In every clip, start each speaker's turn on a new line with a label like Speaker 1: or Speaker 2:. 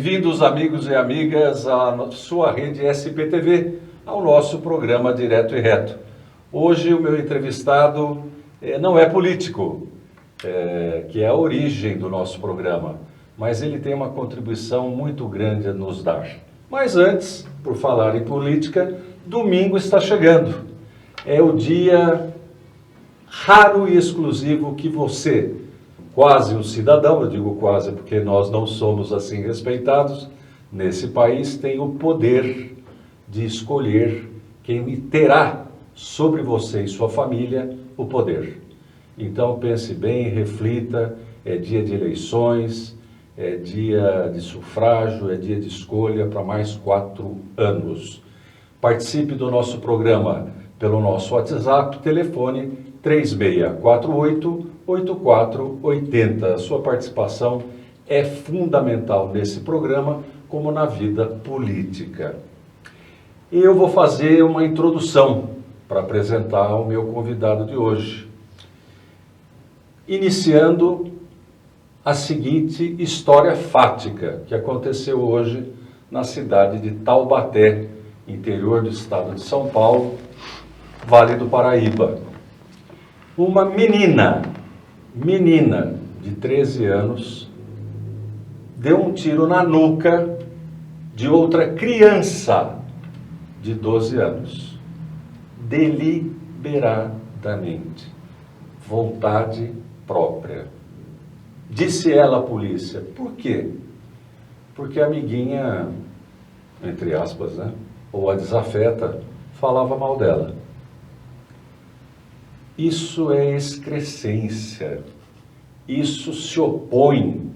Speaker 1: Bem-vindos, amigos e amigas, à sua rede SPTV, ao nosso programa Direto e Reto. Hoje o meu entrevistado não é político, que é a origem do nosso programa, mas ele tem uma contribuição muito grande a nos dar. Mas antes, por falar em política, domingo está chegando. É o dia raro e exclusivo que você, quase um cidadão, eu digo quase porque nós não somos assim respeitados, nesse país tem o poder de escolher quem terá sobre você e sua família o poder. Então pense bem, reflita, é dia de eleições, é dia de sufrágio, é dia de escolha para mais 4 anos. Participe do nosso programa pelo nosso WhatsApp, telefone 3648-8480. A sua participação é fundamental nesse programa, como na vida política. Eu vou fazer uma introdução para apresentar o meu convidado de hoje, iniciando a seguinte história fática que aconteceu hoje na cidade de Taubaté, interior do estado de São Paulo, Vale do Paraíba. Uma menina de 13 anos deu um tiro na nuca de outra criança de 12 anos, deliberadamente, vontade própria. Disse ela à polícia. Por quê? Porque a amiguinha, entre aspas, né, ou a desafeta, falava mal dela. Isso é excrescência. Isso se opõe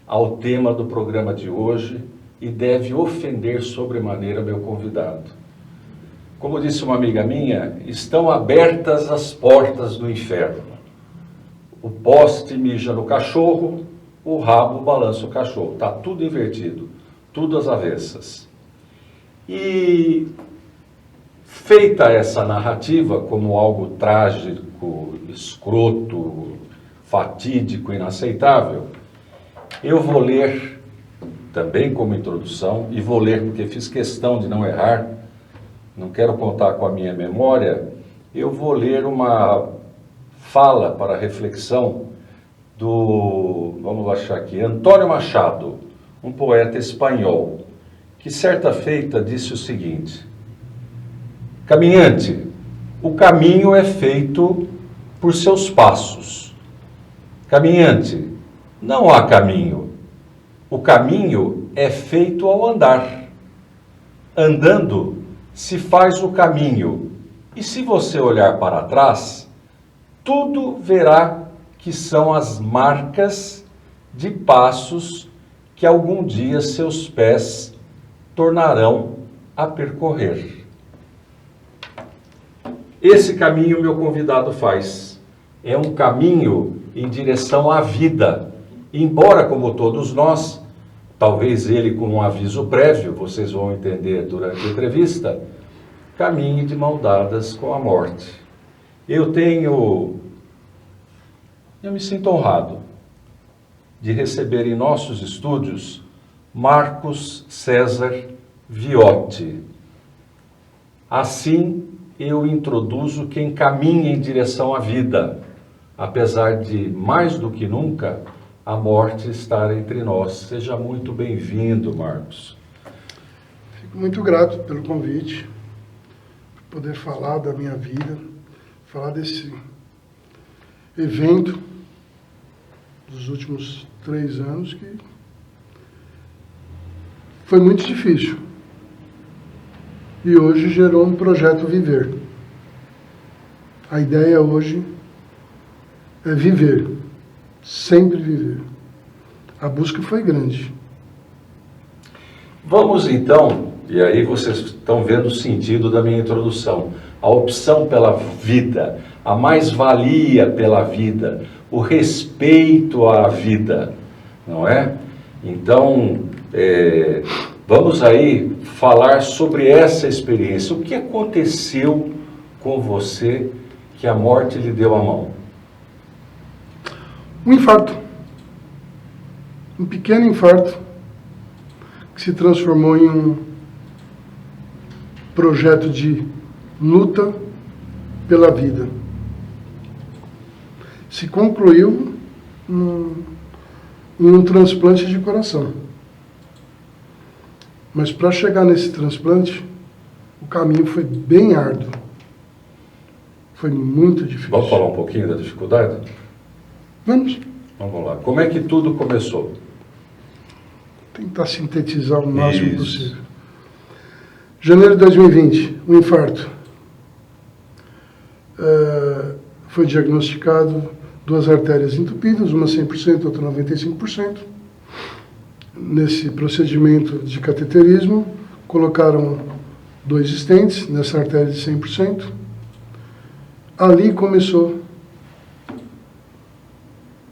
Speaker 1: ao tema do programa de hoje e deve ofender sobremaneira meu convidado. Como disse uma amiga minha, estão abertas as portas do inferno. O poste mija no cachorro, o rabo balança o cachorro. Está tudo invertido, tudo às avessas. E feita essa narrativa como algo trágico, escroto, fatídico, inaceitável, eu vou ler, também como introdução, e vou ler porque fiz questão de não errar, não quero contar com a minha memória, eu vou ler uma fala para reflexão do, vamos achar aqui, Antônio Machado, um poeta espanhol, que certa feita disse o seguinte: caminhante, o caminho é feito por seus passos. Caminhante, não há caminho. O caminho é feito ao andar. Andando, se faz o caminho. E se você olhar para trás, tudo verá que são as marcas de passos que algum dia seus pés tornarão a percorrer. Esse caminho meu convidado faz. É um caminho em direção à vida. Embora, como todos nós, talvez ele com um aviso prévio, vocês vão entender durante a entrevista, caminhe de mão dadas com a morte. Eu me sinto honrado de receber em nossos estúdios Marcos César Viotti. Assim, eu introduzo quem caminha em direção à vida, apesar de, mais do que nunca, a morte estar entre nós. Seja muito bem-vindo, Marcos.
Speaker 2: Fico muito grato pelo convite, por poder falar da minha vida, falar desse evento dos últimos 3 anos que foi muito difícil. E hoje gerou um projeto Viver. A ideia hoje é viver, sempre viver. A busca foi grande.
Speaker 1: Vamos então, e aí vocês estão vendo o sentido da minha introdução, a opção pela vida, a mais-valia pela vida, o respeito à vida, não é? Então, vamos aí falar sobre essa experiência. O que aconteceu com você que a morte lhe deu a mão?
Speaker 2: Um infarto. Um pequeno infarto que se transformou em um projeto de luta pela vida. Se concluiu em um transplante de coração. Mas para chegar nesse transplante, o caminho foi bem árduo. Foi muito difícil.
Speaker 1: Vamos falar um pouquinho da dificuldade?
Speaker 2: Vamos
Speaker 1: Vamos lá. Como é que tudo começou?
Speaker 2: tentar sintetizar o máximo
Speaker 1: Isso.
Speaker 2: possível. Janeiro de 2020, um infarto. Foi diagnosticado 2 artérias entupidas, uma 100%, outra 95%. Nesse procedimento de cateterismo, colocaram 2 stents nessa artéria de 100%. Ali começou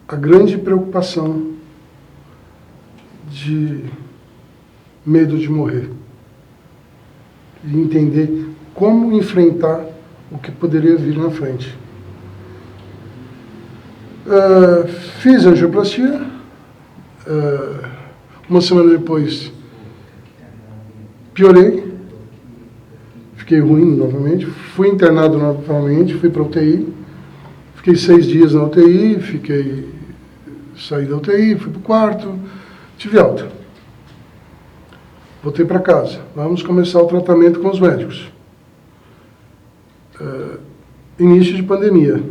Speaker 2: a grande preocupação de medo de morrer. E entender como enfrentar o que poderia vir na frente. Fiz a angioplastia. Uma semana depois, piorei. Fiquei ruim novamente. Fui internado novamente, fui para a UTI. Fiquei 6 dias na UTI, saí da UTI, fui para o quarto, tive alta. Voltei para casa. Vamos começar o tratamento com os médicos. Início de pandemia.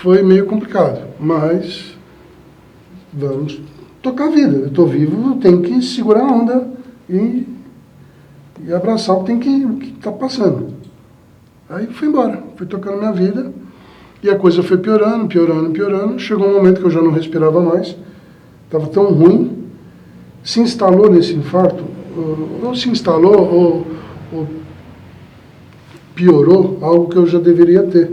Speaker 2: Foi meio complicado, mas vamos tocar a vida. Eu estou vivo, eu tenho que segurar a onda e abraçar o que está passando. Aí fui embora, fui tocando minha vida e a coisa foi piorando, piorando, piorando. Chegou um momento que eu já não respirava mais, estava tão ruim. Se instalou nesse infarto, ou se instalou, ou piorou algo que eu já deveria ter,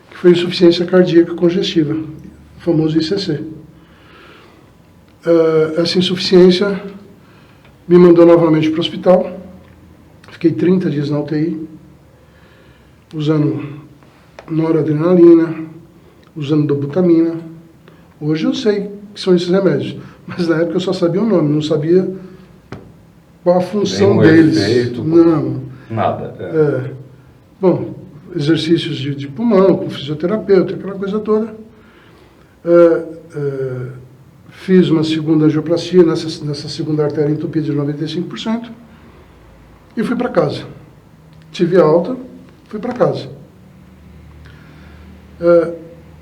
Speaker 2: que foi insuficiência cardíaca congestiva, o famoso ICC. Essa insuficiência me mandou novamente para o hospital, fiquei 30 dias na UTI, usando noradrenalina, usando dobutamina. Hoje eu sei que são esses remédios, mas na época eu só sabia o nome, não sabia qual a função deles.
Speaker 1: Efeito,
Speaker 2: não.
Speaker 1: Nada.
Speaker 2: Bom, exercícios de pulmão, com fisioterapeuta, aquela coisa toda. Fiz uma segunda angioplastia nessa segunda artéria entupida de 95% e fui para casa. Tive alta, fui para casa.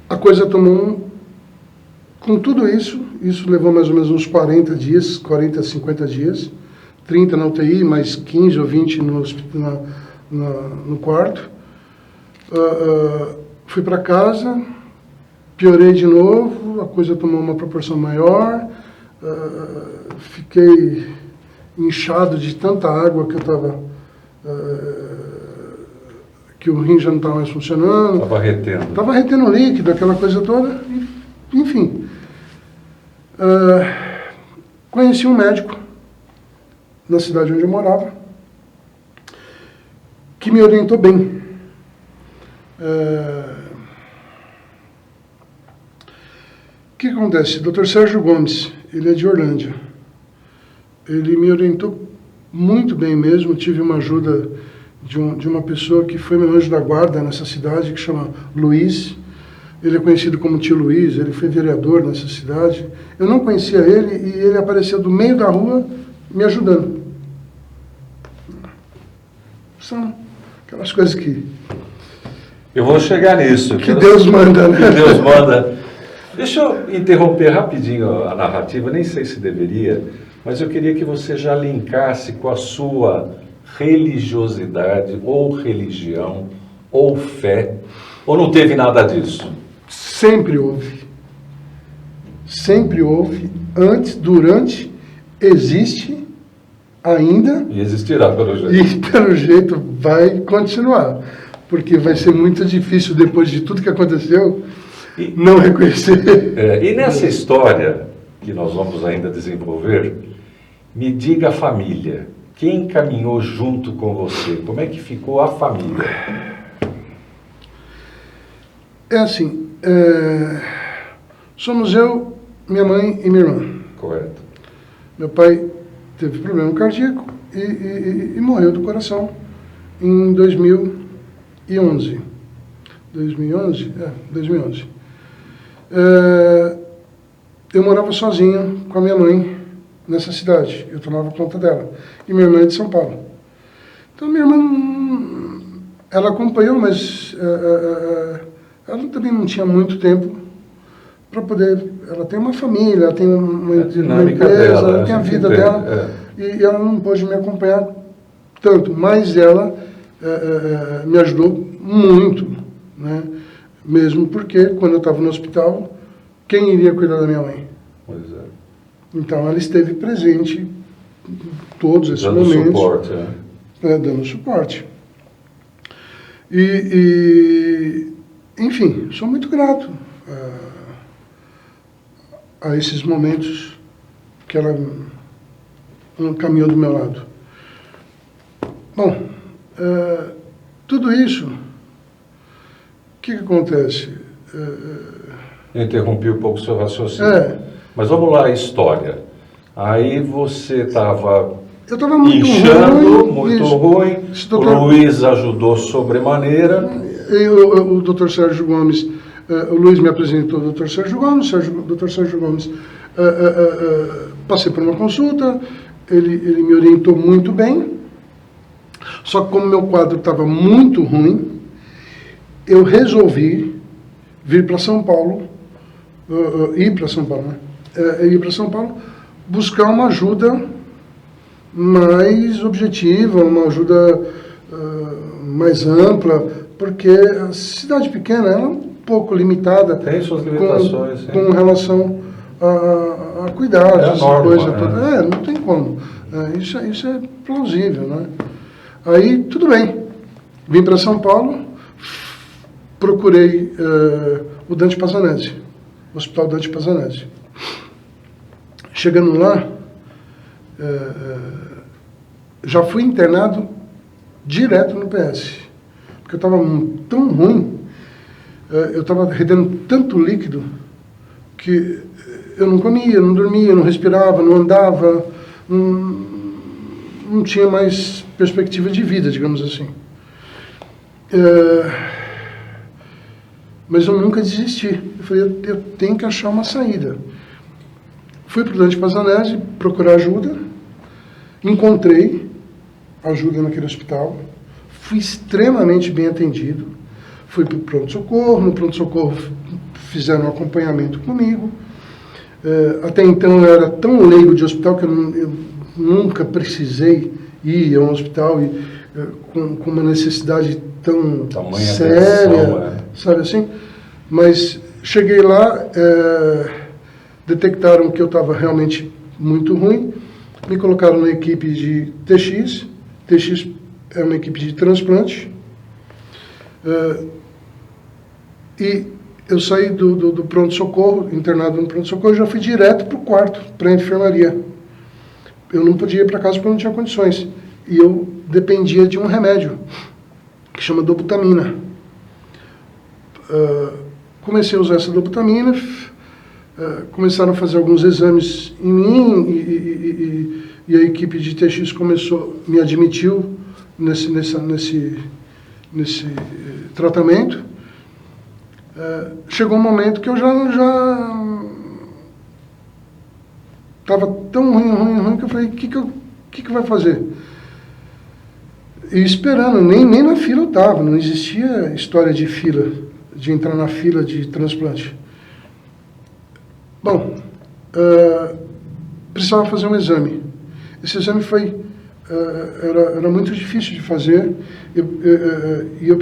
Speaker 2: A coisa tomou com tudo isso levou mais ou menos uns 40 dias, 40 a 50 dias, 30 na UTI, mais 15 ou 20 no quarto. Fui para casa, piorei de novo, a coisa tomou uma proporção maior, fiquei inchado de tanta água que eu estava... que o rim já não estava mais funcionando. Estava retendo líquido, aquela coisa toda, enfim. Conheci um médico na cidade onde eu morava, que me orientou bem. O que acontece? Dr. Sérgio Gomes, ele é de Orlândia. Ele me orientou muito bem mesmo, tive uma ajuda de uma pessoa que foi meu anjo da guarda nessa cidade, que chama Luiz. Ele é conhecido como Tio Luiz, ele foi vereador nessa cidade. Eu não conhecia ele e ele apareceu do meio da rua me ajudando. São aquelas coisas que...
Speaker 1: Eu vou chegar nisso.
Speaker 2: Que Deus manda, né?
Speaker 1: Que Deus manda. Deixa eu interromper rapidinho a narrativa, nem sei se deveria, mas eu queria que você já linkasse com a sua religiosidade, ou religião, ou fé, ou não teve nada disso?
Speaker 2: Sempre houve. Sempre houve, antes, durante, existe ainda.
Speaker 1: E existirá, pelo jeito.
Speaker 2: E pelo jeito vai continuar. Porque vai ser muito difícil, depois de tudo que aconteceu, não reconhecer.
Speaker 1: E nessa história que nós vamos ainda desenvolver, me diga a família. Quem caminhou junto com você? Como é que ficou a família?
Speaker 2: É assim, somos eu, minha mãe e minha irmã.
Speaker 1: Correto.
Speaker 2: Meu pai teve problema cardíaco e morreu do coração em 2011. 2011? 2011. Eu morava sozinho com a minha mãe nessa cidade. Eu tomava conta dela. E minha irmã é de São Paulo. Então, minha irmã, ela acompanhou, mas ela também não tinha muito tempo para poder... Ela tem uma família, ela tem uma empresa,
Speaker 1: dela,
Speaker 2: ela tem a vida dela. E ela não pôde me acompanhar tanto. Mas ela me ajudou muito, né? Mesmo porque, quando eu estava no hospital, quem iria cuidar da minha mãe?
Speaker 1: Pois é.
Speaker 2: Então, ela esteve presente em todos esses
Speaker 1: Dando
Speaker 2: momentos.
Speaker 1: Suporte,
Speaker 2: Dando suporte. Enfim, sou muito grato a esses momentos que ela caminhou do meu lado. Bom, tudo isso, o que acontece?
Speaker 1: Eu interrompi um pouco o seu raciocínio. Mas vamos lá, a história. Aí você estava
Speaker 2: muito
Speaker 1: inchando,
Speaker 2: ruim,
Speaker 1: muito ruim. O Luiz ajudou sobremaneira.
Speaker 2: O Dr. Sérgio Gomes, o Luiz me apresentou o Dr. Sérgio Gomes, Dr. Sérgio Gomes, passei por uma consulta, ele me orientou muito bem, só que como meu quadro estava muito ruim, eu resolvi vir para São Paulo, ir para São Paulo, buscar uma ajuda mais objetiva, uma ajuda mais ampla, porque a cidade pequena ela é um pouco limitada.
Speaker 1: Tem suas limitações,
Speaker 2: com relação a cuidados, essa
Speaker 1: norma,
Speaker 2: coisa toda. Não tem como. Isso é plausível, né? Aí, tudo bem. Vim para São Paulo, procurei o Dante Pazanese, o Hospital Dante Pazanese. Chegando lá, já fui internado direto no PS, porque eu estava tão ruim, eu estava retendo tanto líquido que eu não comia, não dormia, não respirava, não andava, não tinha mais perspectiva de vida, digamos assim. Mas eu nunca desisti. Eu falei, eu tenho que achar uma saída. Fui para o Dante Pazanese procurar ajuda, encontrei ajuda naquele hospital, fui extremamente bem atendido, fui para o pronto-socorro, no pronto-socorro fizeram um acompanhamento comigo. Até então eu era tão leigo de hospital que eu nunca precisei ir a um hospital com uma necessidade tão séria, sabe assim? Mas cheguei lá, detectaram que eu estava realmente muito ruim, me colocaram na equipe de TX. TX é uma equipe de transplante. E eu saí do pronto-socorro, internado no pronto-socorro, já fui direto para o quarto, para a enfermaria. Eu não podia ir para casa porque eu não tinha condições. E eu dependia de um remédio, que chama dobutamina. Comecei a usar essa dobutamina, começaram a fazer alguns exames em mim e a equipe de TX me admitiu nesse tratamento. Chegou um momento que eu já estava tão ruim que eu falei, o que vai fazer? E esperando, nem na fila eu estava, não existia história de fila, de entrar na fila de transplante. Bom, precisava fazer um exame. Esse exame era muito difícil de fazer e eu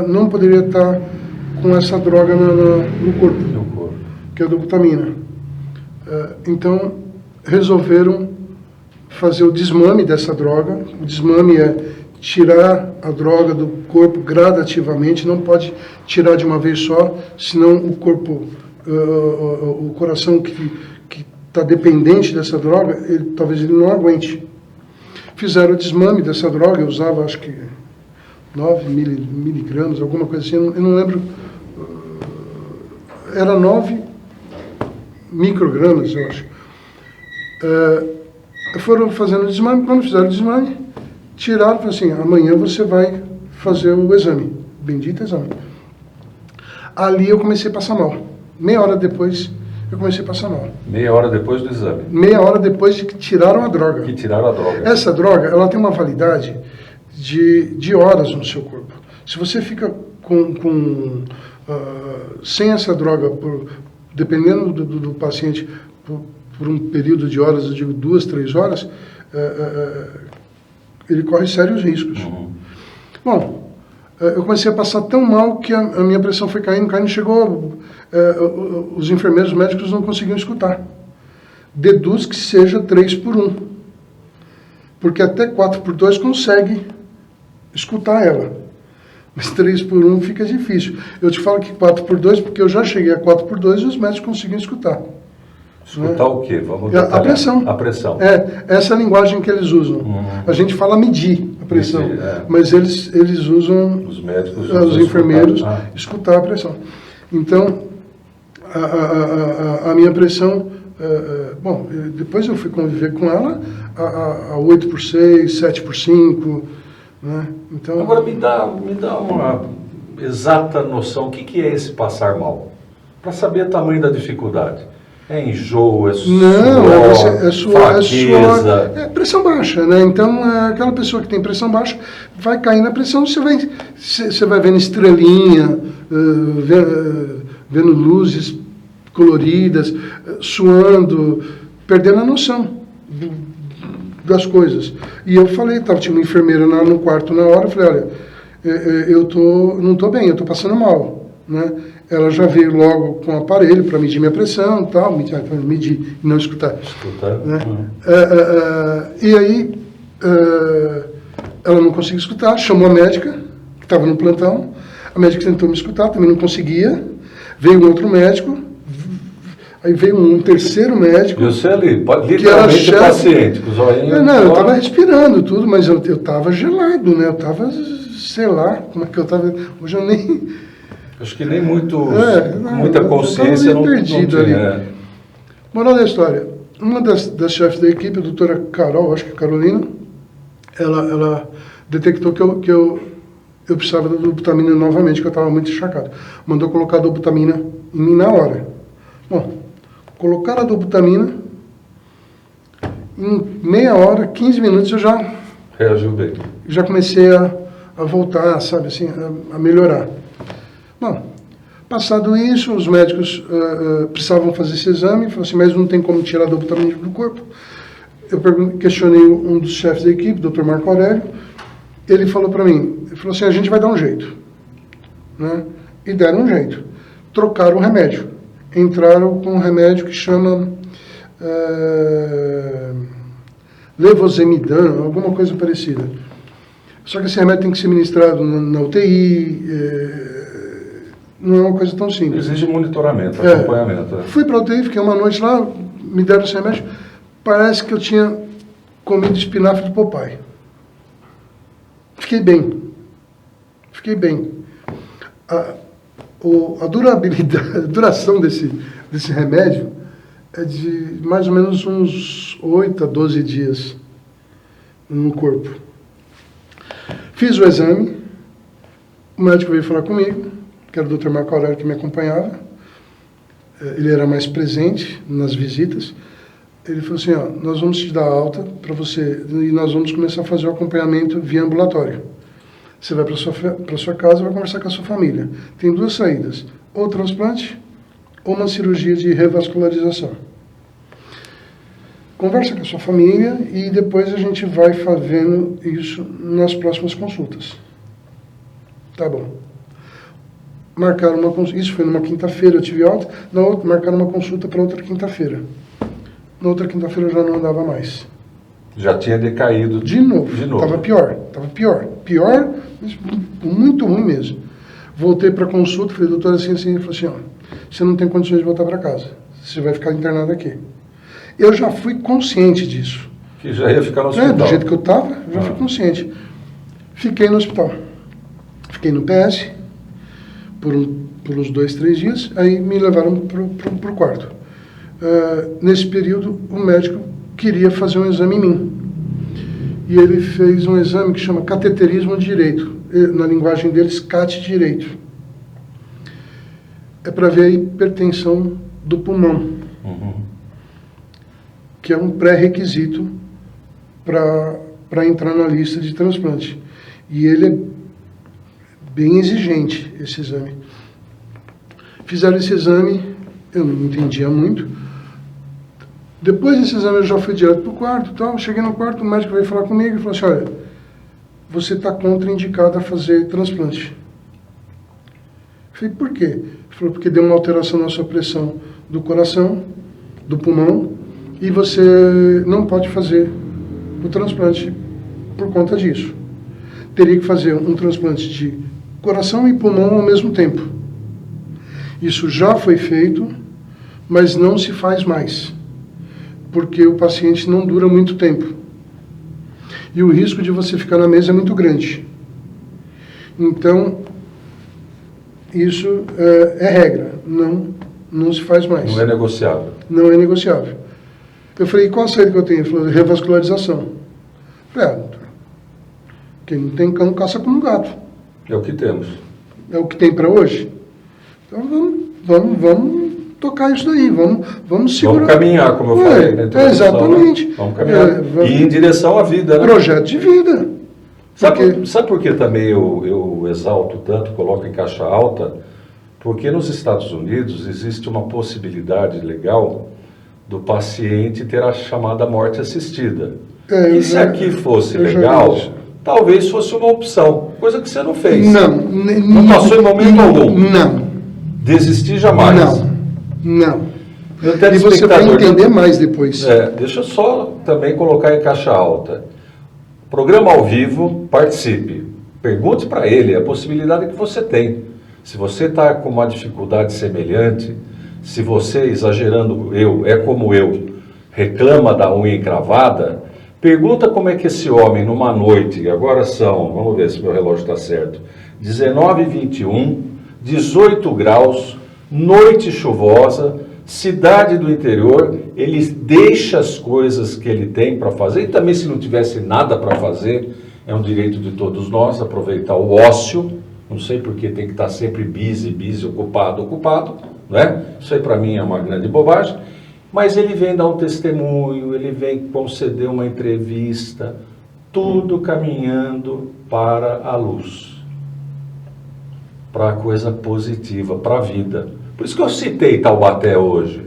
Speaker 2: não poderia estar com essa droga no corpo, que é a dobutamina. Então, resolveram fazer o desmame dessa droga. O desmame é tirar a droga do corpo gradativamente, não pode tirar de uma vez só, senão o corpo, o coração que está dependente dessa droga, talvez ele não aguente. Fizeram o desmame dessa droga, eu usava acho que 9 miligramas, alguma coisa assim, eu não lembro, era 9 microgramas, eu acho. Foram fazendo o desmame, quando fizeram o desmame, tiraram e falaram assim, amanhã você vai fazer o exame. Bendito exame. Ali eu comecei a passar mal. Meia hora depois, eu comecei a passar mal.
Speaker 1: Meia hora depois do exame.
Speaker 2: Meia hora depois de que tiraram a droga.
Speaker 1: Que tiraram a droga.
Speaker 2: Essa droga, ela tem uma validade de horas no seu corpo. Se você fica sem essa droga, dependendo do paciente, por um período de horas, eu digo 2, 3 horas, ele corre sérios riscos.
Speaker 1: Uhum.
Speaker 2: Bom, eu comecei a passar tão mal que a minha pressão foi caindo, chegou, os enfermeiros médicos não conseguiam escutar. Deduz que seja 3/1, porque até 4/2 consegue escutar ela, mas 3/1 fica difícil. Eu te falo que 4/2 porque eu já cheguei a 4/2 e os médicos conseguiam escutar.
Speaker 1: Escutar o quê? Vamos
Speaker 2: A pressão.
Speaker 1: A pressão.
Speaker 2: Essa é a linguagem que eles usam. A gente fala medir a pressão, mas eles usam,
Speaker 1: os médicos,
Speaker 2: os enfermeiros, escutar a pressão. Então, a minha pressão, bom, depois eu fui conviver com ela a 8/6, 7/5, né? Então,
Speaker 1: agora me dá uma exata noção, o que é esse passar mal? Para saber o tamanho da dificuldade. É enjoo, é suor, fraqueza.
Speaker 2: É pressão baixa, né? Então, aquela pessoa que tem pressão baixa vai cair na pressão, você vai vendo estrelinha, vendo luzes coloridas, suando, perdendo a noção das coisas. E eu falei, tinha uma enfermeira no quarto na hora, eu falei, olha, não estou bem, eu estou passando mal, né? Ela já veio logo com o aparelho para medir minha pressão e tal, medir e não escutar. Né? E aí, ela não conseguia escutar, chamou a médica, que estava no plantão, a médica tentou me escutar, também não conseguia, veio um outro médico, aí veio um terceiro médico.
Speaker 1: E você ali, literalmente paciente, com os olhinhos...
Speaker 2: Não, eu estava respirando tudo, mas eu estava gelado, né? Eu estava, sei lá, como é que eu estava... Hoje eu nem...
Speaker 1: Acho que nem muita consciência não
Speaker 2: perdido ali. Moral da história, uma das chefes da equipe, a doutora Carol, acho que Carolina, ela detectou que eu precisava da dobutamina novamente, que eu estava muito encharcado. Mandou colocar a dobutamina em mim na hora. Bom, colocar a dobutamina, em meia hora, 15 minutos eu já...
Speaker 1: Reagiu bem.
Speaker 2: Já comecei a voltar, sabe assim, a melhorar. Bom, passado isso, os médicos precisavam fazer esse exame, falaram assim, mas não tem como tirar a dobutamina do corpo. Eu questionei um dos chefes da equipe, o Dr. Marco Aurélio, ele falou para mim, ele falou assim, a gente vai dar um jeito. Né? E deram um jeito. Trocaram o remédio. Entraram com um remédio que chama levozemidan, alguma coisa parecida. Só que esse remédio tem que ser ministrado na UTI, não é uma coisa tão simples.
Speaker 1: Exige monitoramento, acompanhamento.
Speaker 2: Fui para a UTI, fiquei uma noite lá, me deram esse remédio. Parece que eu tinha comido espinafre do Popeye. Fiquei bem. A duração desse remédio é de mais ou menos uns 8 a 12 dias no corpo. Fiz o exame, o médico veio falar comigo, que era o Dr. Marco Aurélio que me acompanhava, ele era mais presente nas visitas. Ele falou assim, nós vamos te dar alta para você e nós vamos começar a fazer o acompanhamento via ambulatório. Você vai para sua casa e vai conversar com a sua família. Tem 2 saídas, ou transplante ou uma cirurgia de revascularização. Conversa com a sua família e depois a gente vai fazendo isso nas próximas consultas. Tá bom. Marcaram uma consulta, isso foi numa quinta-feira, eu tive alta, na outra, marcaram uma consulta para outra quinta-feira. Na outra quinta-feira eu já não andava mais.
Speaker 1: Já tinha decaído.
Speaker 2: De novo. Estava pior, mas muito ruim mesmo. Voltei para a consulta, falei, doutora, assim, ele falou assim, você não tem condições de voltar para casa, você vai ficar internado aqui. Eu já fui consciente disso.
Speaker 1: Que já ia ficar no hospital.
Speaker 2: Do jeito que eu estava, já fui consciente. Fiquei no hospital. Fiquei no PS por uns 2, 3 dias, aí me levaram para o quarto. Nesse período, o médico queria fazer um exame em mim. E ele fez um exame que chama cateterismo direito. Na linguagem deles, CAT direito. É para ver a hipertensão do pulmão, que é um pré-requisito para entrar na lista de transplante. E ele é bem exigente, esse exame. Fizeram esse exame, eu não entendia muito. Depois desse exame eu já fui direto para o quarto. Então, cheguei no quarto, o médico veio falar comigo e falou assim, olha, você está contraindicado a fazer transplante. Eu falei, por quê? Ele falou, porque deu uma alteração na sua pressão do coração, do pulmão, e você não pode fazer o transplante por conta disso. Teria que fazer um transplante de coração e pulmão ao mesmo tempo. Isso já foi feito, mas não se faz mais, porque o paciente não dura muito tempo. E o risco de você ficar na mesa é muito grande. Então, isso é regra, não se faz mais.
Speaker 1: Não é negociável.
Speaker 2: Não é negociável. Eu falei, qual a saída que eu tenho? Ele falou, revascularização. Eu falei, quem não tem cão caça como gato.
Speaker 1: É o que temos.
Speaker 2: É o que tem para hoje. Então vamos tocar isso daí, vamos segurar.
Speaker 1: Vamos caminhar, como eu falei.
Speaker 2: Exatamente.
Speaker 1: Né? Vamos caminhar. E em direção à vida, né?
Speaker 2: Projeto de vida.
Speaker 1: Sabe por que também eu exalto tanto, coloco em caixa alta? Porque nos Estados Unidos existe uma possibilidade legal do paciente ter a chamada morte assistida. E se aqui fosse legal, talvez fosse uma opção, coisa que você não fez.
Speaker 2: Não
Speaker 1: passou em momento algum.
Speaker 2: Não.
Speaker 1: Desistir jamais.
Speaker 2: Não. E você vai entender mais depois.
Speaker 1: Deixa eu só também colocar em caixa alta. Programa ao vivo, participe. Pergunte para ele a possibilidade que você tem. Se você está com uma dificuldade semelhante, se você, exagerando como eu, reclama da unha encravada, pergunta como é que esse homem, numa noite, agora são, vamos ver se meu relógio está certo, 19h21, 18 graus, noite chuvosa, cidade do interior, ele deixa as coisas que ele tem para fazer, e também se não tivesse nada para fazer, é um direito de todos nós aproveitar o ócio, não sei porque tem que estar sempre busy, ocupado, não é? Isso aí para mim é uma grande bobagem, mas ele vem dar um testemunho, ele vem conceder uma entrevista, tudo caminhando para a luz, para a coisa positiva, para a vida. Por isso que eu citei Taubaté hoje.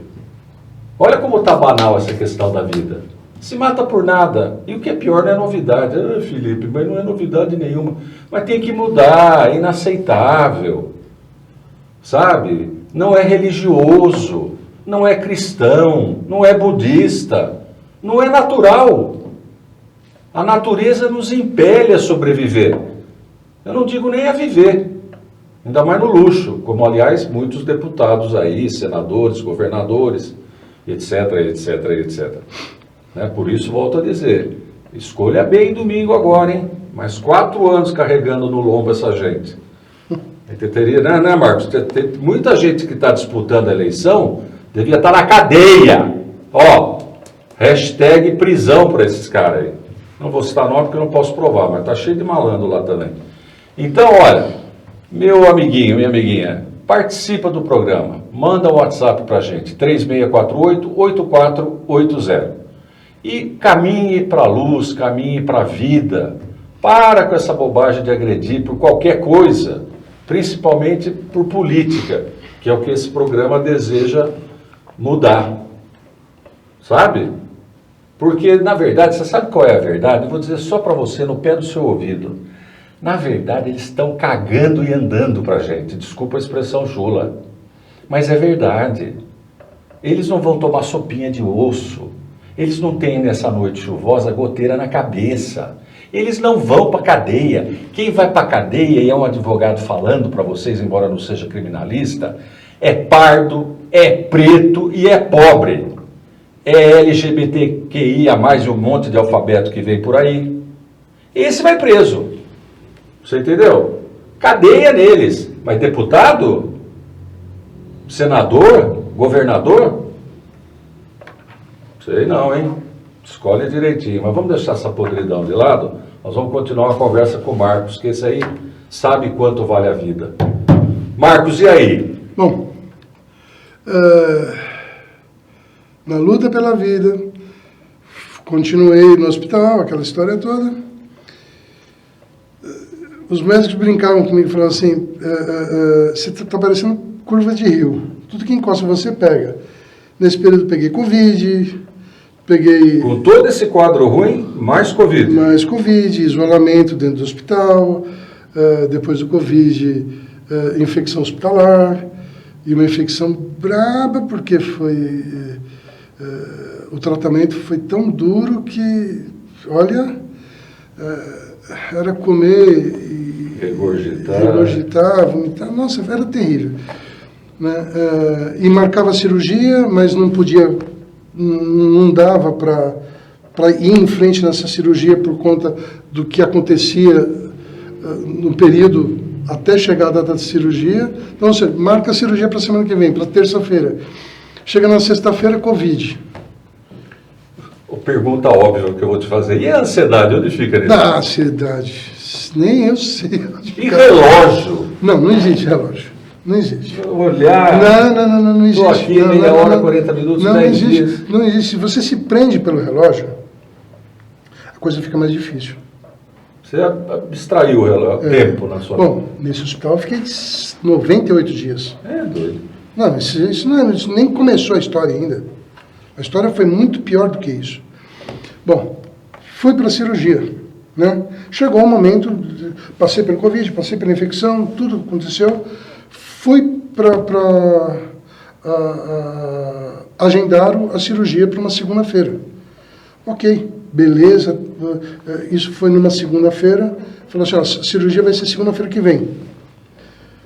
Speaker 1: Olha como está banal essa questão da vida. Se mata por nada. E o que é pior não é novidade. Felipe, mas não é novidade nenhuma. Mas tem que mudar, é inaceitável. Sabe? Não é religioso, não é cristão, não é budista, não é natural. A natureza nos impele a sobreviver. Eu não digo nem a viver. Ainda mais no luxo, como aliás muitos deputados aí, senadores, governadores, etc, etc, etc. Né? Por isso volto a dizer, escolha bem domingo agora, hein? Mais 4 anos carregando no lombo essa gente. Né, Marcos? Tem muita gente que está disputando a eleição, devia estar na cadeia. Hashtag prisão para esses caras aí. Não vou citar nome porque eu não posso provar, mas está cheio de malandro lá também. Então, olha, meu amiguinho, minha amiguinha, participa do programa. Manda um WhatsApp para a gente, 3648-8480. E caminhe para a luz, caminhe para a vida. Para com essa bobagem de agredir por qualquer coisa, principalmente por política, que é o que esse programa deseja mudar. Sabe? Porque, na verdade, você sabe qual é a verdade? Eu vou dizer só para você, no pé do seu ouvido. Na verdade, eles estão cagando e andando para a gente. Desculpa a expressão chula. Mas é verdade. Eles não vão tomar sopinha de osso. Eles não têm, nessa noite chuvosa, goteira na cabeça. Eles não vão para a cadeia. Quem vai para a cadeia, e é um advogado falando para vocês, embora não seja criminalista, é pardo, é preto e é pobre. É LGBTQIA, mais um monte de alfabeto que vem por aí. Esse vai preso. Você entendeu? Cadeia neles. Mas deputado? Senador? Governador? Sei não, hein? Escolhe direitinho. Mas vamos deixar essa podridão de lado. Nós vamos continuar a conversa com o Marcos, que esse aí sabe quanto vale a vida. Marcos, e aí?
Speaker 2: Bom, na luta pela vida, continuei no hospital, aquela história toda. Os médicos brincavam comigo e falavam assim, você está parecendo curva de rio. Tudo que encosta você pega. Nesse período peguei Covid,
Speaker 1: Com todo esse quadro ruim, mais Covid.
Speaker 2: Mais Covid, isolamento dentro do hospital, depois do Covid, infecção hospitalar, e uma infecção braba, porque o tratamento foi tão duro que, olha, era comer e regurgitar, vomitar, nossa, era terrível. Né? E marcava cirurgia, mas não podia, não dava para ir em frente nessa cirurgia por conta do que acontecia no período até chegar a data de cirurgia. Então, você marca a cirurgia para a semana que vem, para terça-feira. Chega na sexta-feira, Covid.
Speaker 1: Pergunta óbvia que eu vou te fazer. E a ansiedade, onde fica nisso?
Speaker 2: A ansiedade, nem eu sei.
Speaker 1: E relógio?
Speaker 2: Não existe relógio. Não existe.
Speaker 1: Olhar.
Speaker 2: Não existe.
Speaker 1: Estou aqui meia hora, 40 minutos, 10 dias.
Speaker 2: Não existe. Se você se prende pelo relógio, a coisa fica mais difícil.
Speaker 1: Você abstraiu o tempo na sua vida.
Speaker 2: Bom, nesse hospital eu fiquei 98 dias.
Speaker 1: É doido.
Speaker 2: Não, isso nem começou a história ainda. A história foi muito pior do que isso. Bom, fui para a cirurgia. Né? Chegou o momento, passei pelo Covid, passei pela infecção, tudo aconteceu. Fui para agendar a cirurgia para uma segunda-feira. Ok, beleza, isso foi numa segunda-feira. Falou assim, a cirurgia vai ser segunda-feira que vem.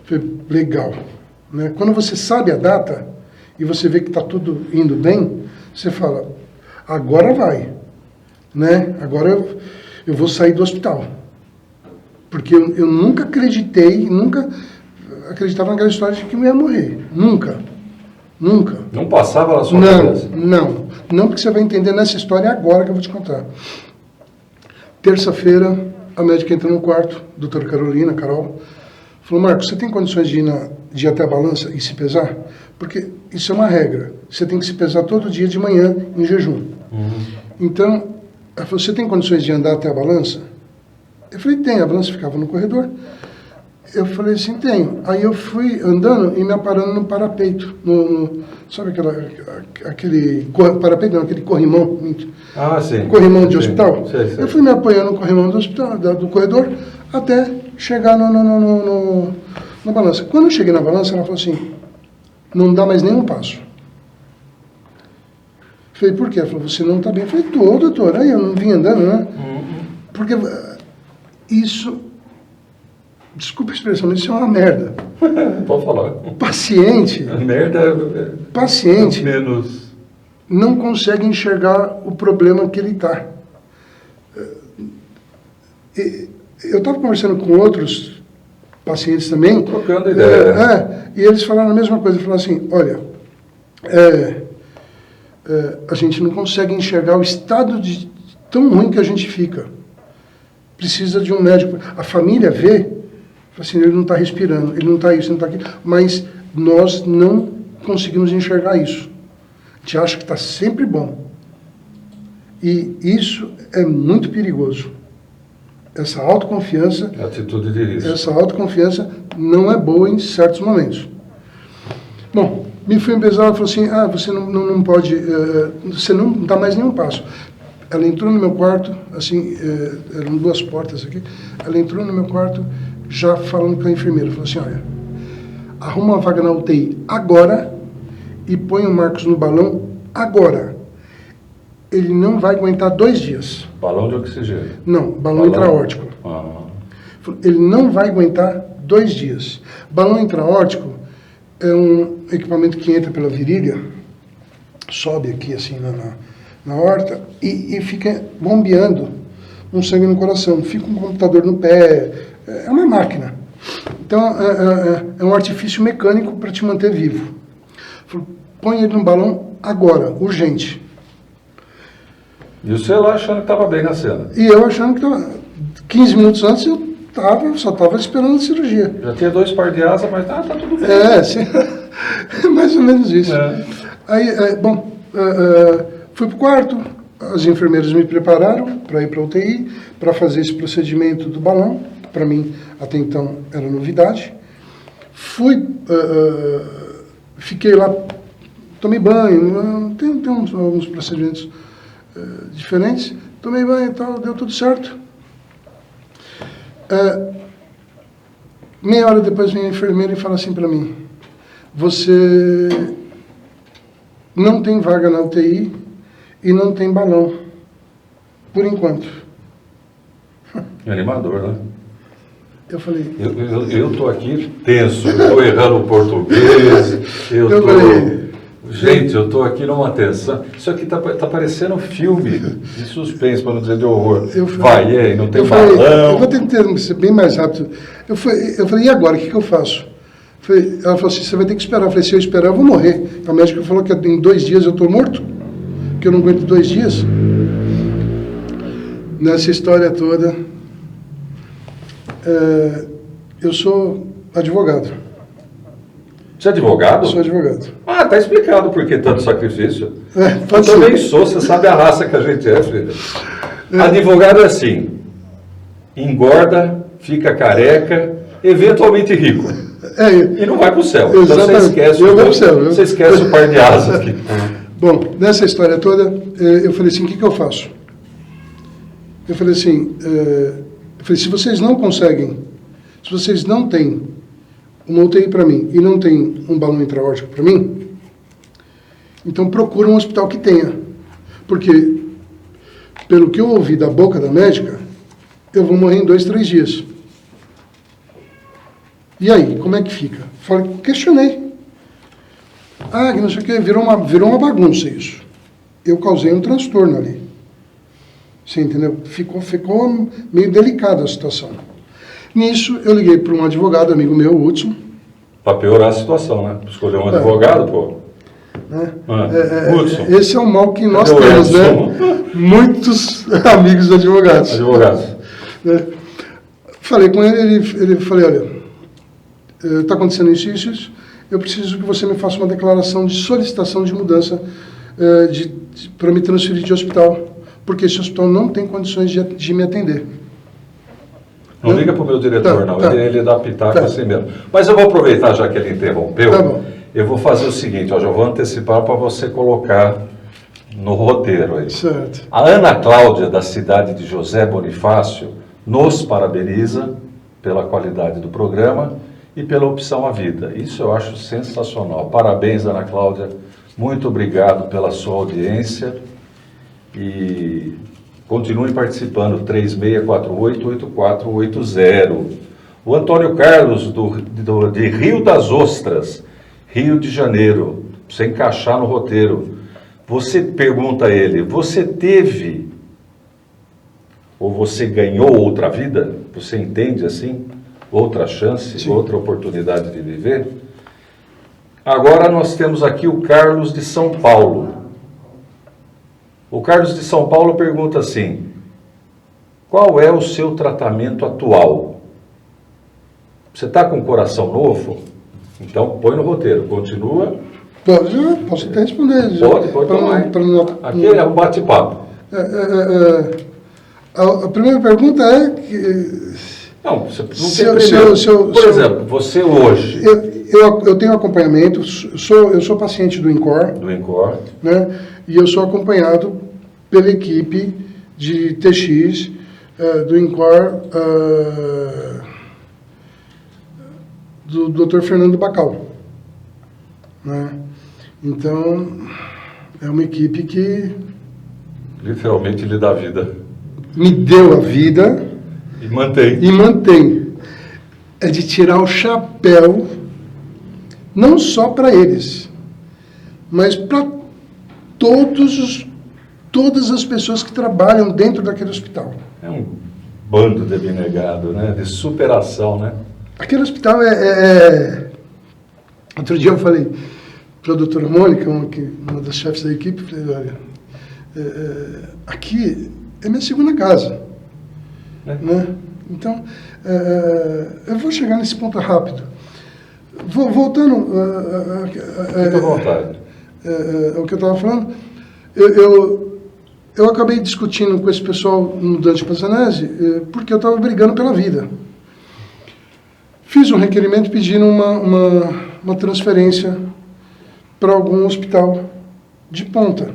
Speaker 2: Falei, legal. Né? Quando você sabe a data e você vê que está tudo indo bem, você fala, agora vai. Né? Agora eu vou sair do hospital. Porque eu nunca acreditei, nunca acreditava naquela história de que eu ia morrer. Nunca.
Speaker 1: Não passava na sua cabeça?
Speaker 2: Não, porque você vai entender nessa história agora que eu vou te contar. Terça-feira, a médica entrou no quarto, doutora Carolina, Carol, falou, Marcos, você tem condições de ir até a balança e se pesar? Porque isso é uma regra. Você tem que se pesar todo dia de manhã, em jejum. Então, ela falou, você tem condições de andar até a balança? Eu falei, tem. A balança ficava no corredor. Eu falei assim, tenho. Aí eu fui andando e me aparando no parapeito. Sabe aquele parapeito, não, aquele corrimão.
Speaker 1: Ah, sim.
Speaker 2: Corrimão de hospital.
Speaker 1: Sei.
Speaker 2: Eu fui me apoiando no corrimão do hospital, do corredor, até chegar na balança. Quando eu cheguei na balança, ela falou assim, não dá mais nenhum passo. Eu falei, por quê? Ela falou, você não está bem. Eu falei, tô, doutor. Aí eu não vim andando, né? Porque isso... Desculpa a expressão, mas isso é uma merda.
Speaker 1: Pode falar.
Speaker 2: Paciente
Speaker 1: menos...
Speaker 2: não consegue enxergar o problema que ele está. Eu estava conversando com outros pacientes também.
Speaker 1: Trocando ideia.
Speaker 2: E eles falaram a mesma coisa. Falaram assim, olha, a gente não consegue enxergar o estado tão ruim que a gente fica. Precisa de um médico. A família vê, assim, ele não está respirando, ele não está isso, ele não está aquilo, mas nós não conseguimos enxergar isso. A gente acha que está sempre bom. E isso é muito perigoso. Essa autoconfiança...
Speaker 1: Atitude de risco.
Speaker 2: Essa autoconfiança não é boa em certos momentos. Bom, me foi pesado e falou assim, você não pode, você não dá mais nenhum passo. Ela entrou no meu quarto, assim, eram 2 portas aqui, ela entrou no meu quarto já falando com a enfermeira, falou assim, olha, arruma uma vaga na UTI agora e põe o Marcos no balão agora. Ele não vai aguentar 2 dias.
Speaker 1: Balão de oxigênio?
Speaker 2: Não, balão intraórtico. Ele não vai aguentar 2 dias. Balão intraórtico é um equipamento que entra pela virilha, sobe aqui assim na aorta e fica bombeando um sangue no coração. Fica um computador no pé, é uma máquina. Então é um artifício mecânico para te manter vivo. Põe ele no balão agora, urgente.
Speaker 1: E o seu lá achando que estava bem na cena.
Speaker 2: E eu achando que 15 minutos antes eu só estava esperando a cirurgia.
Speaker 1: Já tinha 2 par de asa, mas tá tudo bem.
Speaker 2: Sim, mais ou menos isso. Aí, fui pro quarto, as enfermeiras me prepararam para ir para a UTI, para fazer esse procedimento do balão, que para mim até então era novidade. Fiquei lá, tomei banho, tem alguns procedimentos diferentes, tomei banho e tal, deu tudo certo. Meia hora depois vem a enfermeira e fala assim para mim: você não tem vaga na UTI e não tem balão, por enquanto.
Speaker 1: É animador, né?
Speaker 2: Eu falei...
Speaker 1: Eu tô aqui tenso, eu tô errando o português, Gente, eu tô aqui numa tensão. Isso aqui tá parecendo um filme de suspense, para não dizer de horror. Não tem balão.
Speaker 2: Eu vou tentar ser bem mais rápido. Eu falei, e agora, o que eu faço? Ela falou assim, você vai ter que esperar. Eu falei, se eu esperar, eu vou morrer. A médica falou que em 2 dias eu estou morto, que eu não aguento 2 dias. Nessa história toda, eu sou advogado.
Speaker 1: Você é advogado?
Speaker 2: Sou advogado.
Speaker 1: Ah, tá explicado por que tanto sacrifício.
Speaker 2: Eu
Speaker 1: também sou, você sabe a raça que a gente é, filho. Advogado é assim, engorda, fica careca, eventualmente rico. E não vai para o céu. Então você esquece o par de asas aqui.
Speaker 2: Bom, nessa história toda, eu falei assim, o que eu faço? Eu falei assim, se vocês não conseguem, se vocês não têm uma UTI para mim e não tem um balão intraórtico para mim, então procura um hospital que tenha. Porque, pelo que eu ouvi da boca da médica, eu vou morrer em 2, 3 dias. E aí, como é que fica? Questionei. Que não sei o que, virou uma bagunça isso. Eu causei um transtorno ali. Você entendeu? Ficou meio delicada a situação. Nisso, eu liguei para um advogado, amigo meu, Hudson.
Speaker 1: Para piorar a situação, né? Escolher um advogado, pô.
Speaker 2: Hudson. Esse é o mal que nós temos, né? Muitos amigos advogados. Falei com ele falei, olha, está acontecendo isso, eu preciso que você me faça uma declaração de solicitação de mudança para me transferir de hospital, porque esse hospital não tem condições de me atender.
Speaker 1: Não liga para o meu diretor, não. Ele dá pitaco assim mesmo. Mas eu vou aproveitar, já que ele interrompeu, eu vou fazer o seguinte, já vou antecipar para você colocar no roteiro aí.
Speaker 2: Certo.
Speaker 1: A Ana Cláudia, da cidade de José Bonifácio, nos parabeniza pela qualidade do programa e pela opção à vida. Isso eu acho sensacional. Parabéns, Ana Cláudia. Muito obrigado pela sua audiência e continue participando, 3648-8480. O Antônio Carlos, de Rio das Ostras, Rio de Janeiro, para você encaixar no roteiro. Você pergunta a ele, você teve ou você ganhou outra vida? Você entende assim? Outra chance, Sim. Outra oportunidade de viver? Agora nós temos aqui o Carlos de São Paulo. O Carlos de São Paulo pergunta assim, qual é o seu tratamento atual? Você está com um coração novo? Então põe no roteiro, continua.
Speaker 2: Posso até responder.
Speaker 1: Pode tomar. Aqui é um bate-papo.
Speaker 2: A primeira pergunta é que...
Speaker 1: Não, você não tem primeiro. Por exemplo, você hoje...
Speaker 2: Eu tenho acompanhamento, eu sou paciente do INCOR.
Speaker 1: Do INCOR.
Speaker 2: Né, e eu sou acompanhado pela equipe de TX do INCOR do Dr. Fernando Bacal. Né? Então, é uma equipe que...
Speaker 1: literalmente lhe dá vida.
Speaker 2: Me deu a vida.
Speaker 1: E mantém.
Speaker 2: E mantém. É de tirar o chapéu, não só para eles, mas para todas as pessoas que trabalham dentro daquele hospital.
Speaker 1: É um bando de abnegado, né? De superação, né?
Speaker 2: Aquele hospital Outro dia eu falei para a doutora Mônica, uma das chefes da equipe, falei, olha, aqui é minha segunda casa. Né? Então, eu vou chegar nesse ponto rápido. Voltando
Speaker 1: Fica à vontade.
Speaker 2: ao que eu estava falando, eu acabei discutindo com esse pessoal no Dante Passanese porque eu estava brigando pela vida. Fiz um requerimento pedindo uma transferência para algum hospital de ponta.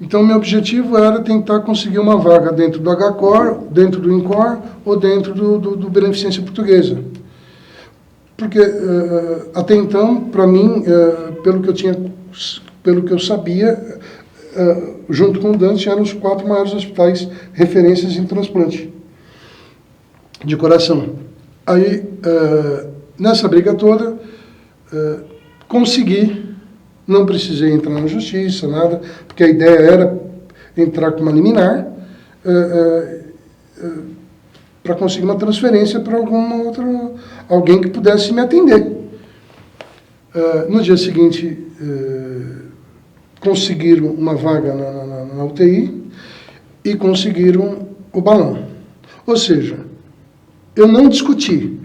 Speaker 2: Então, meu objetivo era tentar conseguir uma vaga dentro do HCOR, dentro do INCOR ou dentro do Beneficência Portuguesa. Porque, até então, para mim, pelo que eu sabia, junto com o Dante, eram os 4 maiores hospitais referências em transplante de coração. Aí, nessa briga toda, consegui, não precisei entrar na justiça, nada, porque a ideia era entrar com uma liminar para conseguir uma transferência para alguém que pudesse me atender. No dia seguinte, conseguiram uma vaga na UTI e conseguiram o balão. Ou seja, eu não discuti,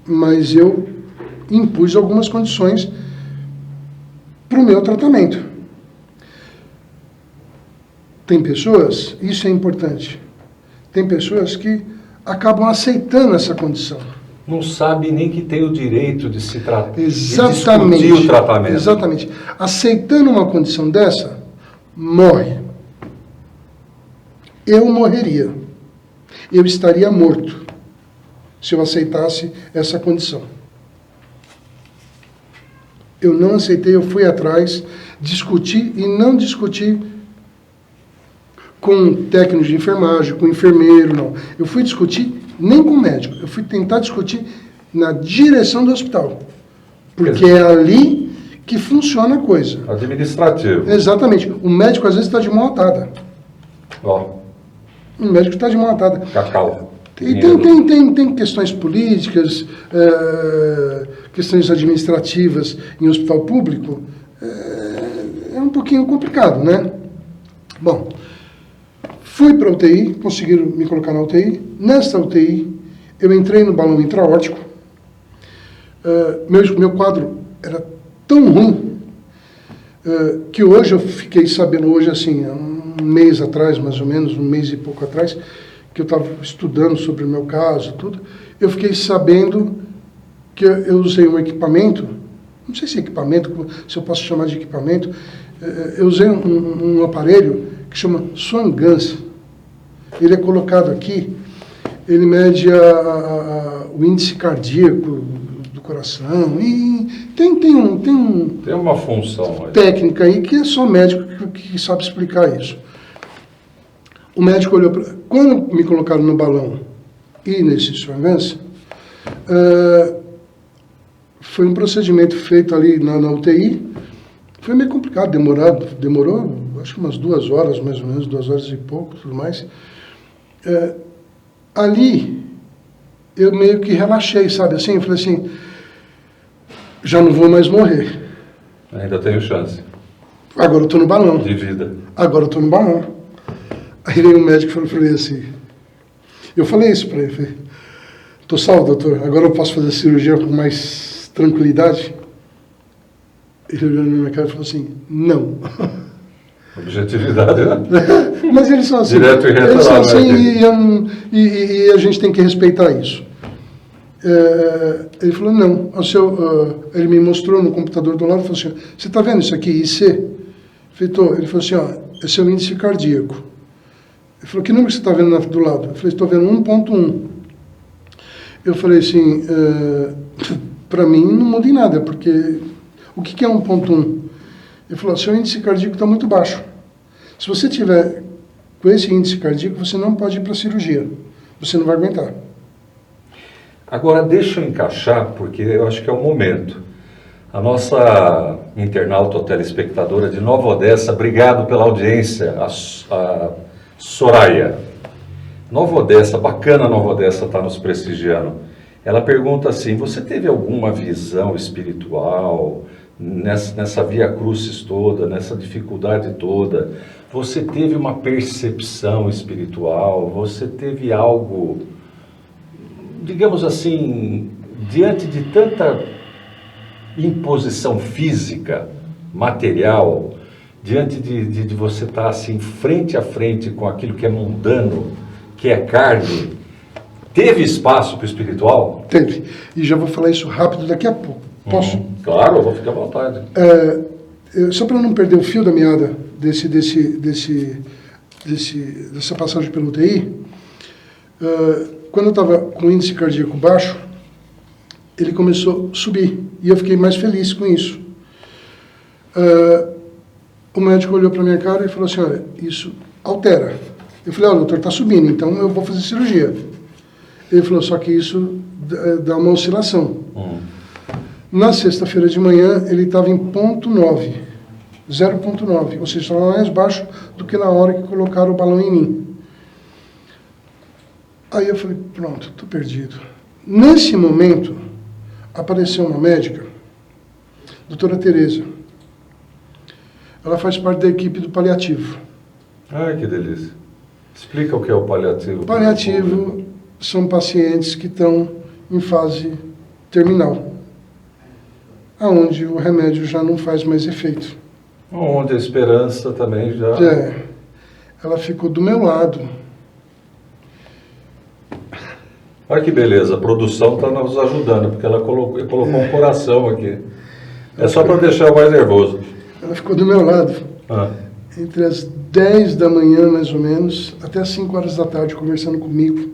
Speaker 2: mas eu impus algumas condições para o meu tratamento. Tem pessoas, isso é importante, tem pessoas que acabam aceitando essa condição.
Speaker 1: Não sabe nem que tem o direito de se tratar,
Speaker 2: Exatamente,
Speaker 1: de discutir o tratamento.
Speaker 2: Exatamente. Aceitando uma condição dessa, morre. Eu morreria. Eu estaria morto se eu aceitasse essa condição. Eu não aceitei, eu fui atrás, discuti e não discuti com técnico de enfermagem, com enfermeiro, não. Eu fui discutir nem com médico, eu fui tentar discutir na direção do hospital. Porque é ali que funciona a coisa.
Speaker 1: Administrativo.
Speaker 2: Exatamente. O médico às vezes está de mão atada.
Speaker 1: Ó.
Speaker 2: O médico está de mão atada.
Speaker 1: Cacau.
Speaker 2: E tem questões políticas, questões administrativas em hospital público, é um pouquinho complicado, né? Bom, fui para a UTI, conseguiram me colocar na UTI. Nesta UTI, eu entrei no balão intraórtico. Meu quadro era tão ruim que hoje eu fiquei sabendo, hoje assim, um mês atrás, mais ou menos, um mês e pouco atrás, que eu estava estudando sobre o meu caso, tudo, eu fiquei sabendo que eu usei um equipamento, não sei se é equipamento, se eu posso chamar de equipamento, eu usei um aparelho que chama Swan-Ganz. Ele é colocado aqui, ele mede o índice cardíaco do coração, e tem
Speaker 1: uma função
Speaker 2: técnica aí que é só médico que sabe explicar isso. O médico olhou para... Quando me colocaram no balão e nesse Swan-Ganz, foi um procedimento feito ali na UTI. Foi meio complicado, demorou acho que umas 2 horas, mais ou menos, 2 horas e pouco, tudo mais. Ali, eu meio que relaxei, sabe assim? Eu falei assim, já não vou mais morrer.
Speaker 1: Ainda tenho chance.
Speaker 2: Agora eu estou no balão.
Speaker 1: De vida.
Speaker 2: Agora eu estou no balão. Aí veio o médico e falou para ele assim, eu falei isso para ele, falei, estou salvo, doutor, agora eu posso fazer cirurgia com mais tranquilidade? Ele olhou na minha cara e falou assim, não.
Speaker 1: Objetividade, né?
Speaker 2: Mas eles são assim.
Speaker 1: Direto e reto.
Speaker 2: Eles são assim e a gente tem que respeitar isso. Ele falou, não, ele me mostrou no computador do lado e falou assim, você está vendo isso aqui, IC? Ele falou assim, ó, esse é o índice cardíaco. Ele falou, que número você está vendo do lado? Eu falei, estou vendo 1.1. Eu falei assim, para mim não muda em nada, porque o que é 1.1? Ele falou, seu índice cardíaco está muito baixo. Se você tiver com esse índice cardíaco, você não pode ir para a cirurgia. Você não vai aguentar.
Speaker 1: Agora, deixa eu encaixar, porque eu acho que é o momento. A nossa internauta ou telespectadora de Nova Odessa, obrigado pela audiência, a Soraya. Nova Odessa, bacana Nova Odessa está nos prestigiando. Ela pergunta assim, você teve alguma visão espiritual? nessa via crucis toda, nessa dificuldade toda, você teve uma percepção espiritual, você teve algo, digamos assim, diante de tanta imposição física, material, diante de você estar assim, frente a frente com aquilo que é mundano, que é carne, teve espaço para o espiritual?
Speaker 2: Teve. E já vou falar isso rápido daqui a pouco. Posso?
Speaker 1: Claro, eu vou ficar à vontade.
Speaker 2: Só para não perder o fio da meada dessa passagem pelo UTI, quando eu estava com o índice cardíaco baixo, ele começou a subir. E eu fiquei mais feliz com isso. O médico olhou para minha cara e falou assim, olha, isso altera. Eu falei, olha, doutor, está subindo, então eu vou fazer cirurgia. Ele falou, só que isso dá uma oscilação. Na sexta-feira de manhã, ele estava em 0,9, 0,9, ou seja, estava mais baixo do que na hora que colocaram o balão em mim. Aí eu falei, pronto, estou perdido. Nesse momento, apareceu uma médica, doutora Tereza. Ela faz parte da equipe do paliativo.
Speaker 1: Ai, que delícia. Explica o que é o paliativo.
Speaker 2: Paliativo são pacientes que estão em fase terminal, aonde o remédio já não faz mais efeito.
Speaker 1: Onde a esperança também já...
Speaker 2: Ela ficou do meu lado.
Speaker 1: Olha que beleza, a produção está nos ajudando, porque ela colocou um coração aqui. É só para deixar mais nervoso.
Speaker 2: Ela ficou do meu lado. Entre as 10 da manhã, mais ou menos, até as 5 horas da tarde, conversando comigo.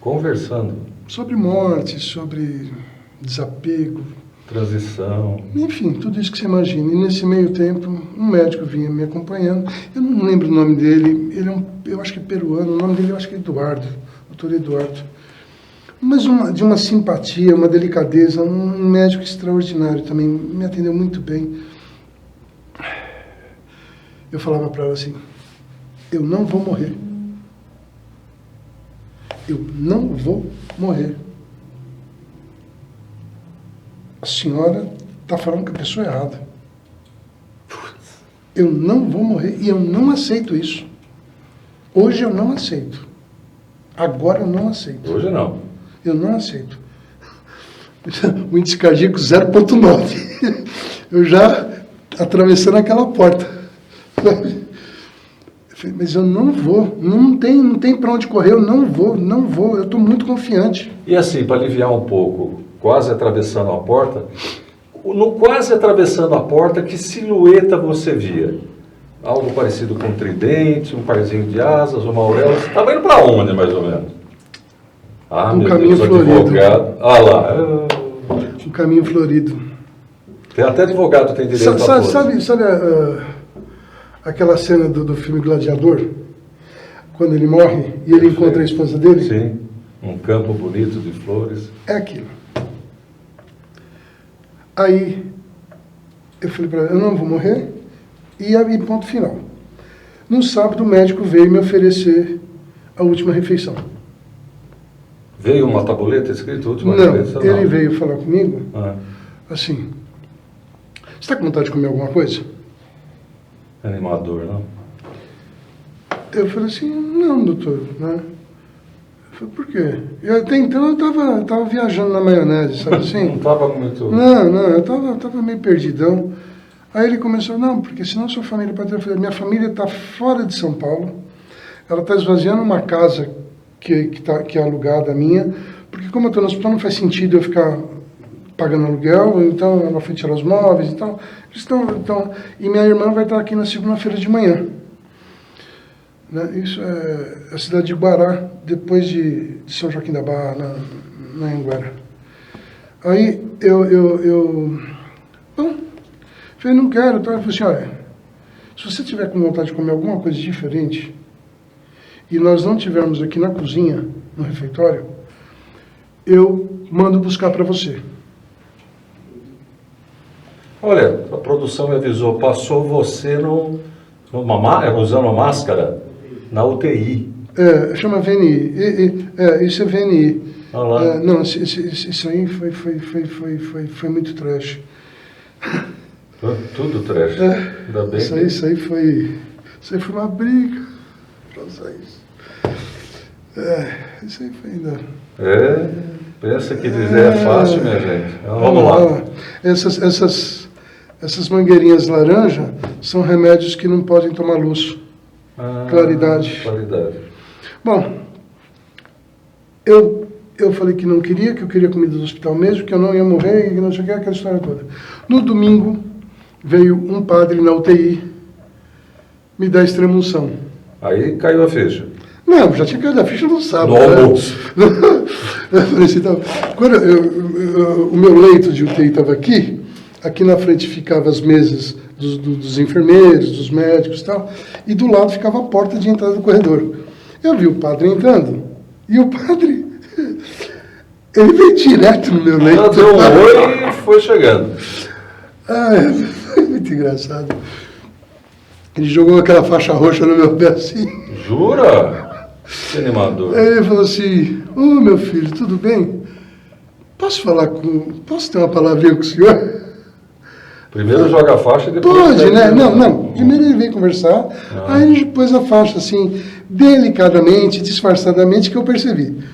Speaker 1: Conversando?
Speaker 2: Sobre morte, sobre desapego.
Speaker 1: Transição.
Speaker 2: Enfim, tudo isso que você imagina. E nesse meio tempo, um médico vinha me acompanhando. Eu não lembro o nome dele. Ele eu acho que é peruano. O nome dele eu acho que é Eduardo. Doutor Eduardo. Mas de uma simpatia, uma delicadeza. Um médico extraordinário também. Me atendeu muito bem. Eu falava para ela assim, eu não vou morrer. Eu não vou morrer. A senhora está falando com a pessoa errada. Eu não vou morrer e eu não aceito isso. Hoje eu não aceito. Agora eu não aceito.
Speaker 1: Hoje não.
Speaker 2: Eu não aceito. O índice cardíaco 0,9. Eu já atravessando aquela porta. Mas eu não vou, não tem para onde correr, eu não vou, eu estou muito confiante.
Speaker 1: E assim, para aliviar um pouco, quase atravessando a porta, no quase atravessando a porta, que silhueta você via? Algo parecido com um tridente, um parzinho de asas, uma auréola, você estava indo para onde, mais ou menos? Ah,
Speaker 2: um
Speaker 1: meu
Speaker 2: caminho
Speaker 1: Deus,
Speaker 2: florido.
Speaker 1: advogado. Ah lá.
Speaker 2: Um caminho florido.
Speaker 1: Tem até advogado tem direito a
Speaker 2: sabe aquela cena do filme Gladiador? Quando ele morre e ele encontra a esposa dele?
Speaker 1: Sim, um campo bonito de flores.
Speaker 2: É aquilo. Aí, eu falei para ela, eu não vou morrer, e aí ponto final. No sábado, o médico veio me oferecer a última refeição.
Speaker 1: Veio uma tabuleta escrita última
Speaker 2: Não,
Speaker 1: refeição?
Speaker 2: ele veio falar comigo,
Speaker 1: Ah.
Speaker 2: assim, você está com vontade de comer alguma coisa?
Speaker 1: Animador, não?
Speaker 2: Eu falei assim, não, doutor, né? Eu falei, por quê? Eu, até então eu tava viajando na maionese, sabe assim?
Speaker 1: Não estava muito...
Speaker 2: Não, eu tava meio perdidão. Aí ele começou, não, porque senão sua família pode ter... Eu falei, minha família está fora de São Paulo, ela está esvaziando uma casa que é alugada minha, porque como eu estou no hospital não faz sentido eu ficar pagando aluguel, então ela foi tirar os móveis e tal. E minha irmã vai estar aqui na segunda-feira de manhã. Né? Isso é a cidade de Guará, depois de São Joaquim da Barra, na Anguera. Aí bom, falei, não quero. Então eu falei assim, olha, se você tiver com vontade de comer alguma coisa diferente, e nós não tivermos aqui na cozinha, no refeitório, eu mando buscar para você.
Speaker 1: Olha, a produção me avisou, passou você usando uma máscara na UTI.
Speaker 2: Chama VNI. Isso é VNI.
Speaker 1: Ah lá.
Speaker 2: Não, isso aí foi muito trash.
Speaker 1: Tudo trash. Ainda bem.
Speaker 2: Isso aí foi uma briga para usar isso. Isso aí foi ainda.
Speaker 1: Pensa que dizer é fácil, minha gente. Então, vamos lá.
Speaker 2: Essas mangueirinhas laranja são remédios que não podem tomar luz. Claridade. Bom, eu falei que não queria, que eu queria comida do hospital mesmo, que eu não ia morrer, e não sei o que, aquela história toda. No domingo, veio um padre na UTI me dar extrema-unção.
Speaker 1: Aí caiu a ficha.
Speaker 2: Não, já tinha caído a ficha no sábado.
Speaker 1: No almoço.
Speaker 2: Eu falei assim, então, quando o meu leito de UTI estava aqui na frente ficavam as mesas dos enfermeiros, dos médicos e tal, e do lado ficava a porta de entrada do corredor. Eu vi o padre entrando, e o padre, ele veio direto no meu leito.
Speaker 1: Deu um oi e foi chegando.
Speaker 2: Foi muito engraçado. Ele jogou aquela faixa roxa no meu pé assim.
Speaker 1: Jura? Que animador.
Speaker 2: Aí ele falou assim, meu filho, tudo bem? Posso ter uma palavrinha com o senhor?
Speaker 1: Primeiro joga a faixa e depois...
Speaker 2: Pode, né? Não. Primeiro ele veio conversar, aí ele pôs a faixa assim, delicadamente, disfarçadamente, que eu percebi.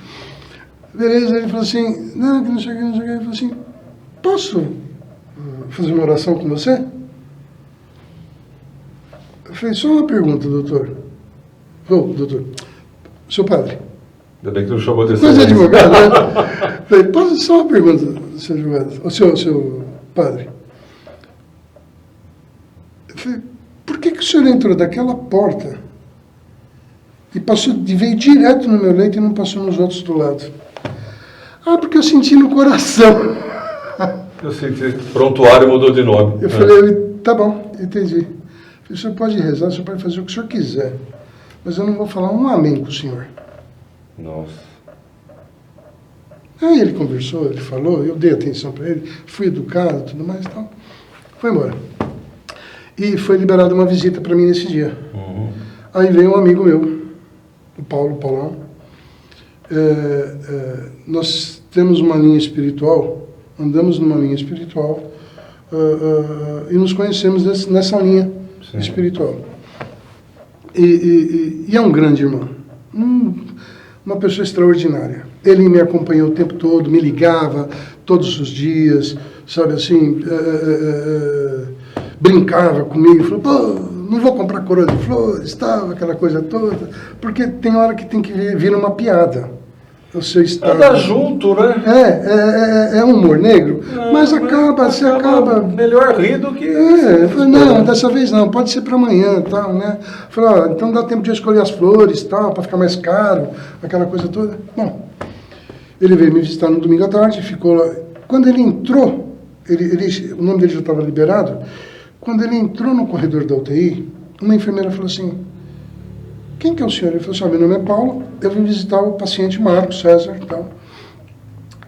Speaker 2: Beleza, ele falou assim, não sei o que. Ele falou assim, posso fazer uma oração com você? Eu falei, só uma pergunta, doutor. Doutor, seu padre.
Speaker 1: Ainda bem que não chamou de
Speaker 2: Mas é advogado, né? Falei, posso só uma pergunta, seu advogado, seu padre. Eu falei, por que o senhor entrou daquela porta e veio direto no meu leito e não passou nos outros do lado? Porque eu senti no coração.
Speaker 1: Eu senti, prontuário mudou de nome.
Speaker 2: Eu falei, tá bom, entendi. O senhor pode rezar, o senhor pode fazer o que o senhor quiser, mas eu não vou falar um amém com o senhor.
Speaker 1: Nossa.
Speaker 2: Aí ele conversou, ele falou, eu dei atenção para ele, fui educado e tudo mais e tal. Foi embora. E foi liberada uma visita para mim nesse dia. Aí veio um amigo meu, o Paulão. Nós temos uma linha espiritual, andamos numa linha espiritual e nos conhecemos nessa linha espiritual. E é um grande irmão, uma pessoa extraordinária. Ele me acompanhou o tempo todo, me ligava todos os dias, sabe assim, brincava comigo, falou, pô, não vou comprar coroa de flores, tal, aquela coisa toda, porque tem hora que tem que vir uma piada. O seu estado.
Speaker 1: Anda junto, né?
Speaker 2: É humor negro, mas você acaba...
Speaker 1: Melhor rir do que...
Speaker 2: Eu falei, não, dessa vez não, pode ser para amanhã, tal, né? Falei, então dá tempo de eu escolher as flores, tal, para ficar mais caro, aquela coisa toda. Bom, ele veio me visitar no domingo à tarde, ficou lá. Quando ele entrou, o nome dele já estava liberado, quando ele entrou no corredor da UTI, uma enfermeira falou assim, quem que é o senhor? Ele falou assim, meu nome é Paulo, eu vim visitar o paciente Marcos César e tal.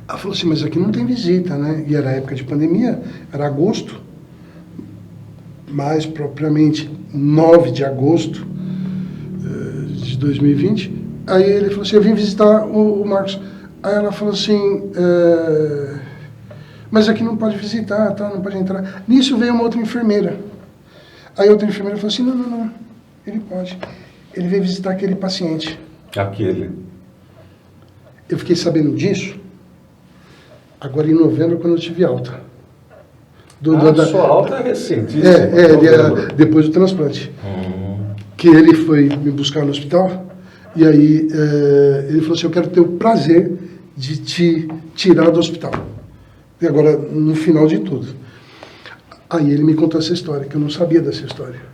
Speaker 2: Ela falou assim, mas aqui não tem visita, né? E era época de pandemia, era agosto, mais propriamente 9 de agosto de 2020. Aí ele falou assim, eu vim visitar o Marcos. Aí ela falou assim, mas aqui não pode visitar, tá? Não pode entrar. Nisso veio uma outra enfermeira. Aí a outra enfermeira falou assim, não, ele pode. Ele veio visitar aquele paciente.
Speaker 1: Aquele.
Speaker 2: Eu fiquei sabendo disso agora em novembro, quando eu tive alta.
Speaker 1: Sua alta é recentíssima.
Speaker 2: Depois do transplante. Que ele foi me buscar no hospital, e aí ele falou assim, eu quero ter o prazer de te tirar do hospital. E agora, no final de tudo. Aí ele me contou essa história, que eu não sabia dessa história.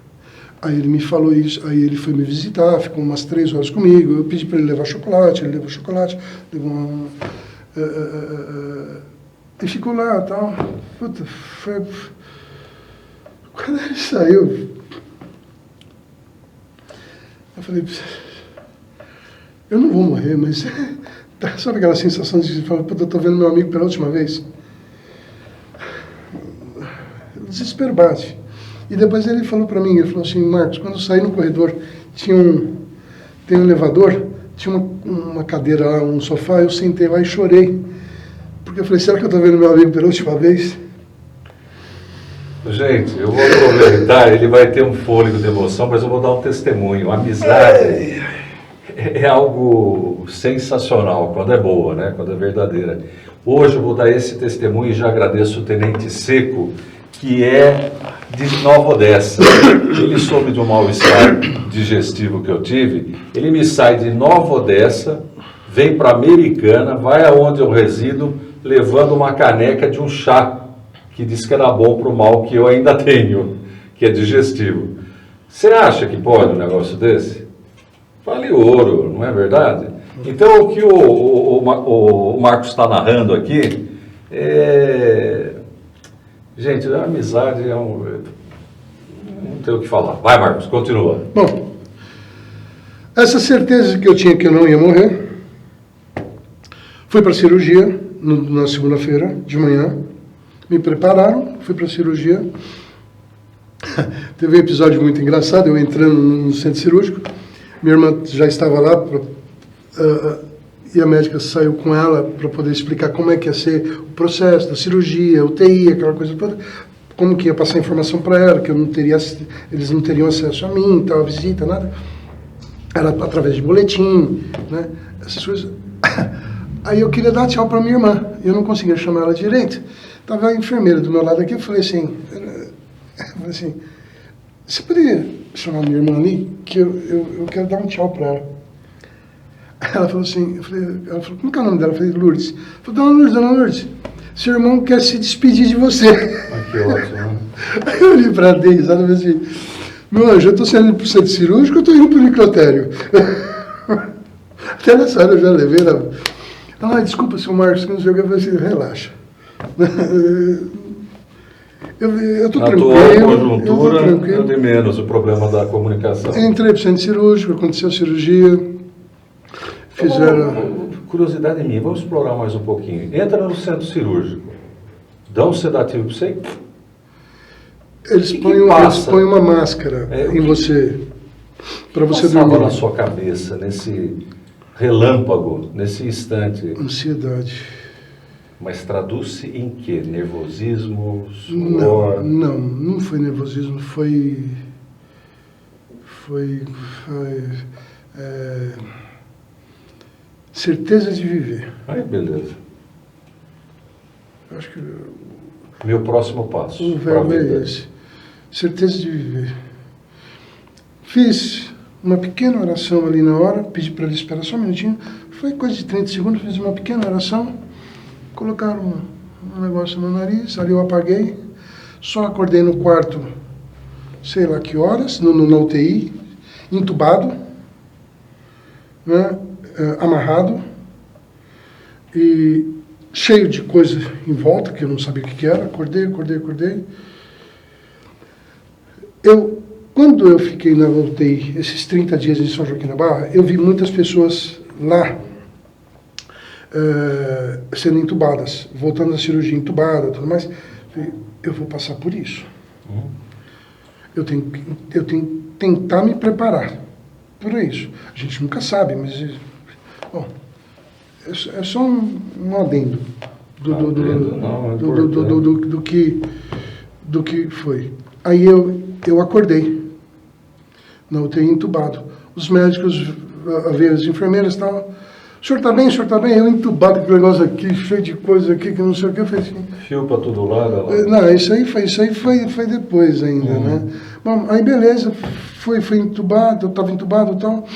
Speaker 2: Aí ele me falou isso, aí ele foi me visitar, ficou umas 3 horas comigo, eu pedi para ele levar chocolate, ele levou chocolate, levou e ficou lá e tal. Puta, foi... Quando ele saiu, eu falei, eu não vou morrer, mas sabe aquela sensação de que fala, puta, eu tô vendo meu amigo pela última vez? O desespero bate. E depois ele falou para mim, ele falou assim, Marcos, quando eu saí no corredor, tem um elevador, tinha uma cadeira lá, um sofá, eu sentei lá e chorei. Porque eu falei, será que eu estou vendo meu amigo pela última vez?
Speaker 1: Gente, eu vou aproveitar, ele vai ter um fôlego de emoção, mas eu vou dar um testemunho. A amizade é algo sensacional, quando é boa, né? Quando é verdadeira. Hoje eu vou dar esse testemunho e já agradeço o Tenente Seco, que é de Nova Odessa. Ele soube de um mal-estar digestivo que eu tive, ele me sai de Nova Odessa, vem para Americana, vai aonde eu resido, levando uma caneca de um chá, que diz que era bom para o mal que eu ainda tenho, que é digestivo. Você acha que pode um negócio desse? Vale ouro, não é verdade? Então, o que o Marcos está narrando aqui, gente, a amizade é um... Não tenho o que falar. Vai, Marcos, continua.
Speaker 2: Bom, essa certeza que eu tinha que eu não ia morrer, fui para a cirurgia na segunda-feira de manhã, me prepararam, fui para a cirurgia. Teve um episódio muito engraçado, eu entrando no centro cirúrgico, minha irmã já estava lá, e a médica saiu com ela para poder explicar como é que ia ser o processo da cirurgia, UTI, aquela coisa toda, como que ia passar informação para ela, que eu não teria, eles não teriam acesso a mim, tal, a visita, nada. Era através de boletim, né, essas coisas. Aí eu queria dar tchau para minha irmã, eu não conseguia chamar ela direito. Estava a enfermeira do meu lado aqui, eu falei assim, você poderia chamar minha irmã ali, que eu quero dar um tchau para ela. Ela falou assim, ela falou, como que é o nome dela? Eu falei, Lourdes. Eu falei, Dona Lourdes, seu irmão quer se despedir de você.
Speaker 1: Que ótimo, né?
Speaker 2: Aí eu olhei para a Deise, ela falou assim, meu anjo, eu estou saindo para o centro cirúrgico, eu estou indo para o necrotério. Até nessa hora eu já levei ela. Ela, desculpa, seu Marcos, que não sei o que, eu falei assim, relaxa. Eu estou tranquilo.
Speaker 1: Na tua conjuntura, eu de menos o problema da comunicação.
Speaker 2: Entrei para o centro cirúrgico, aconteceu a cirurgia, fizeram...
Speaker 1: Curiosidade minha, vamos explorar mais um pouquinho. Entra no centro cirúrgico, dá um sedativo para você.
Speaker 2: Eles põem uma máscara em você, para você dormir.
Speaker 1: Na sua cabeça, nesse relâmpago, nesse instante?
Speaker 2: Ansiedade.
Speaker 1: Mas traduz-se em quê? Nervosismo? Suor?
Speaker 2: Não foi nervosismo, foi certeza de viver.
Speaker 1: Aí, beleza.
Speaker 2: Acho que
Speaker 1: meu próximo passo.
Speaker 2: o verbo é esse. Certeza de viver. Fiz uma pequena oração ali na hora, pedi para ele esperar só um minutinho. Foi coisa de 30 segundos, fiz uma pequena oração. Colocaram um negócio no nariz, ali eu apaguei. Só acordei no quarto, sei lá que horas, na UTI, entubado, né, amarrado, e cheio de coisa em volta, que eu não sabia o que era. Acordei. Quando eu fiquei na UTI, esses 30 dias em São Joaquim da Barra, eu vi muitas pessoas lá sendo entubadas, voltando da cirurgia entubada, tudo mais. Eu vou passar por isso. Eu tenho que tentar me preparar por isso. A gente nunca sabe, mas bom, é só um adendo do que foi. Aí eu acordei na UTI entubado. Os médicos, as enfermeiras estavam, o senhor está bem? Eu entubado com aquele negócio aqui, cheio de coisa aqui, que não sei o que, eu falei assim.
Speaker 1: Fio para todo lado?
Speaker 2: Não, isso aí foi depois ainda, né? Bom, aí beleza, fui entubado, eu estava entubado e tal.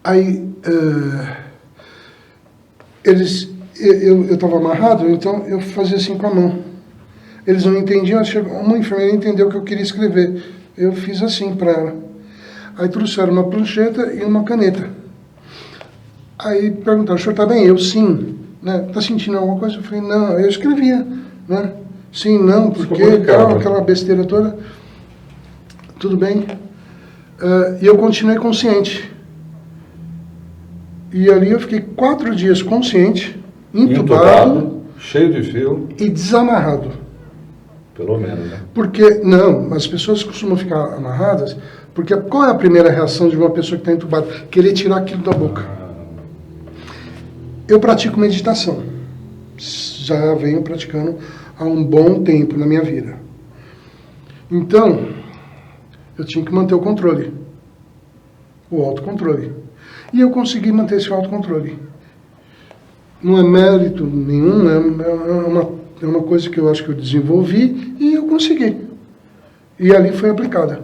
Speaker 2: Aí, eu estava amarrado, então eu fazia assim com a mão. Eles não entendiam, uma enfermeira entendeu o que eu queria escrever. Eu fiz assim para ela. Aí trouxeram uma prancheta e uma caneta. Aí perguntaram, o senhor está bem? Eu, sim. Né? Está sentindo alguma coisa? Eu falei, não. Eu escrevia, né? Sim, não, porque tal, aquela besteira toda. Tudo bem. E eu continuei consciente. E ali eu fiquei 4 dias consciente, entubado,
Speaker 1: cheio de fio
Speaker 2: e desamarrado.
Speaker 1: Pelo menos, né?
Speaker 2: Porque, não, as pessoas costumam ficar amarradas, porque qual é a primeira reação de uma pessoa que está entubada? Querer tirar aquilo da boca. Eu pratico meditação. Já venho praticando há um bom tempo na minha vida. Então, eu tinha que manter o controle, o autocontrole. E eu consegui manter esse autocontrole. Não é mérito nenhum, é uma coisa que eu acho que eu desenvolvi e eu consegui. E ali foi aplicada.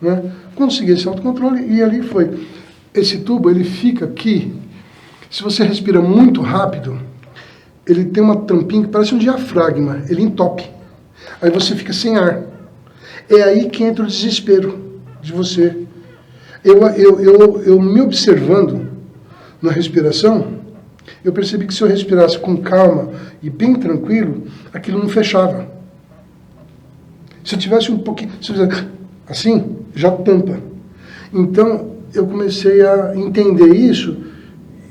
Speaker 2: Né? Consegui esse autocontrole e ali foi. Esse tubo, ele fica aqui. Se você respira muito rápido, ele tem uma tampinha que parece um diafragma, ele entope. Aí você fica sem ar. É aí que entra o desespero de você. Eu me observando na respiração, eu percebi que se eu respirasse com calma e bem tranquilo, aquilo não fechava. Se eu tivesse um pouquinho, se eu fizesse assim, já tampa. Então, eu comecei a entender isso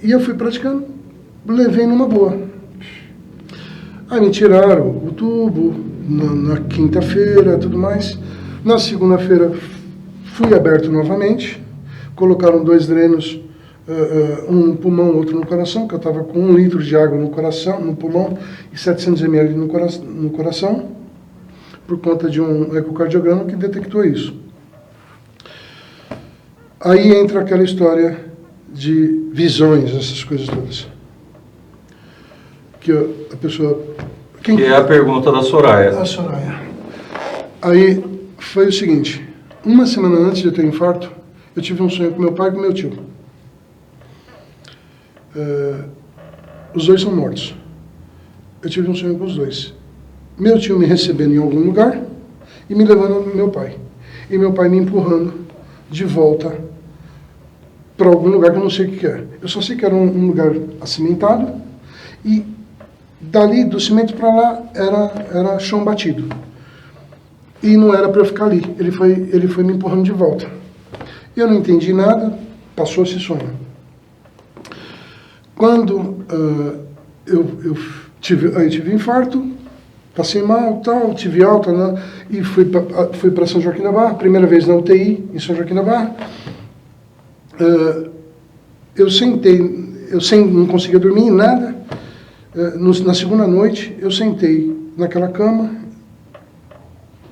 Speaker 2: e eu fui praticando, levei numa boa. Aí me tiraram o tubo na quinta-feira, tudo mais. Na segunda-feira fui aberto novamente, colocaram 2 drenos, um no pulmão, outro no coração, que eu estava com 1 litro de água no coração, no pulmão, e 700 ml no coração, por conta de um ecocardiograma que detectou isso. Aí entra aquela história de visões, essas coisas todas. Que a pessoa...
Speaker 1: Que é a pergunta da Soraya.
Speaker 2: A Soraya. Aí foi o seguinte, uma semana antes de eu ter infarto, eu tive um sonho com meu pai e com meu tio. Os 2 são mortos. Eu tive um sonho com os 2. Meu tio me recebendo em algum lugar e me levando ao meu pai. E meu pai me empurrando de volta para algum lugar que eu não sei o que é. Eu só sei que era um lugar acimentado e dali, do cimento para lá, era chão batido. E não era para eu ficar ali. Ele foi me empurrando de volta. Eu não entendi nada, passou esse sonho. Quando eu tive infarto, passei mal, tal, tive alta, né, e fui para São Joaquim da Barra, primeira vez na UTI, em São Joaquim da Barra. Eu sentei, não conseguia dormir, nada. Na segunda noite, eu sentei naquela cama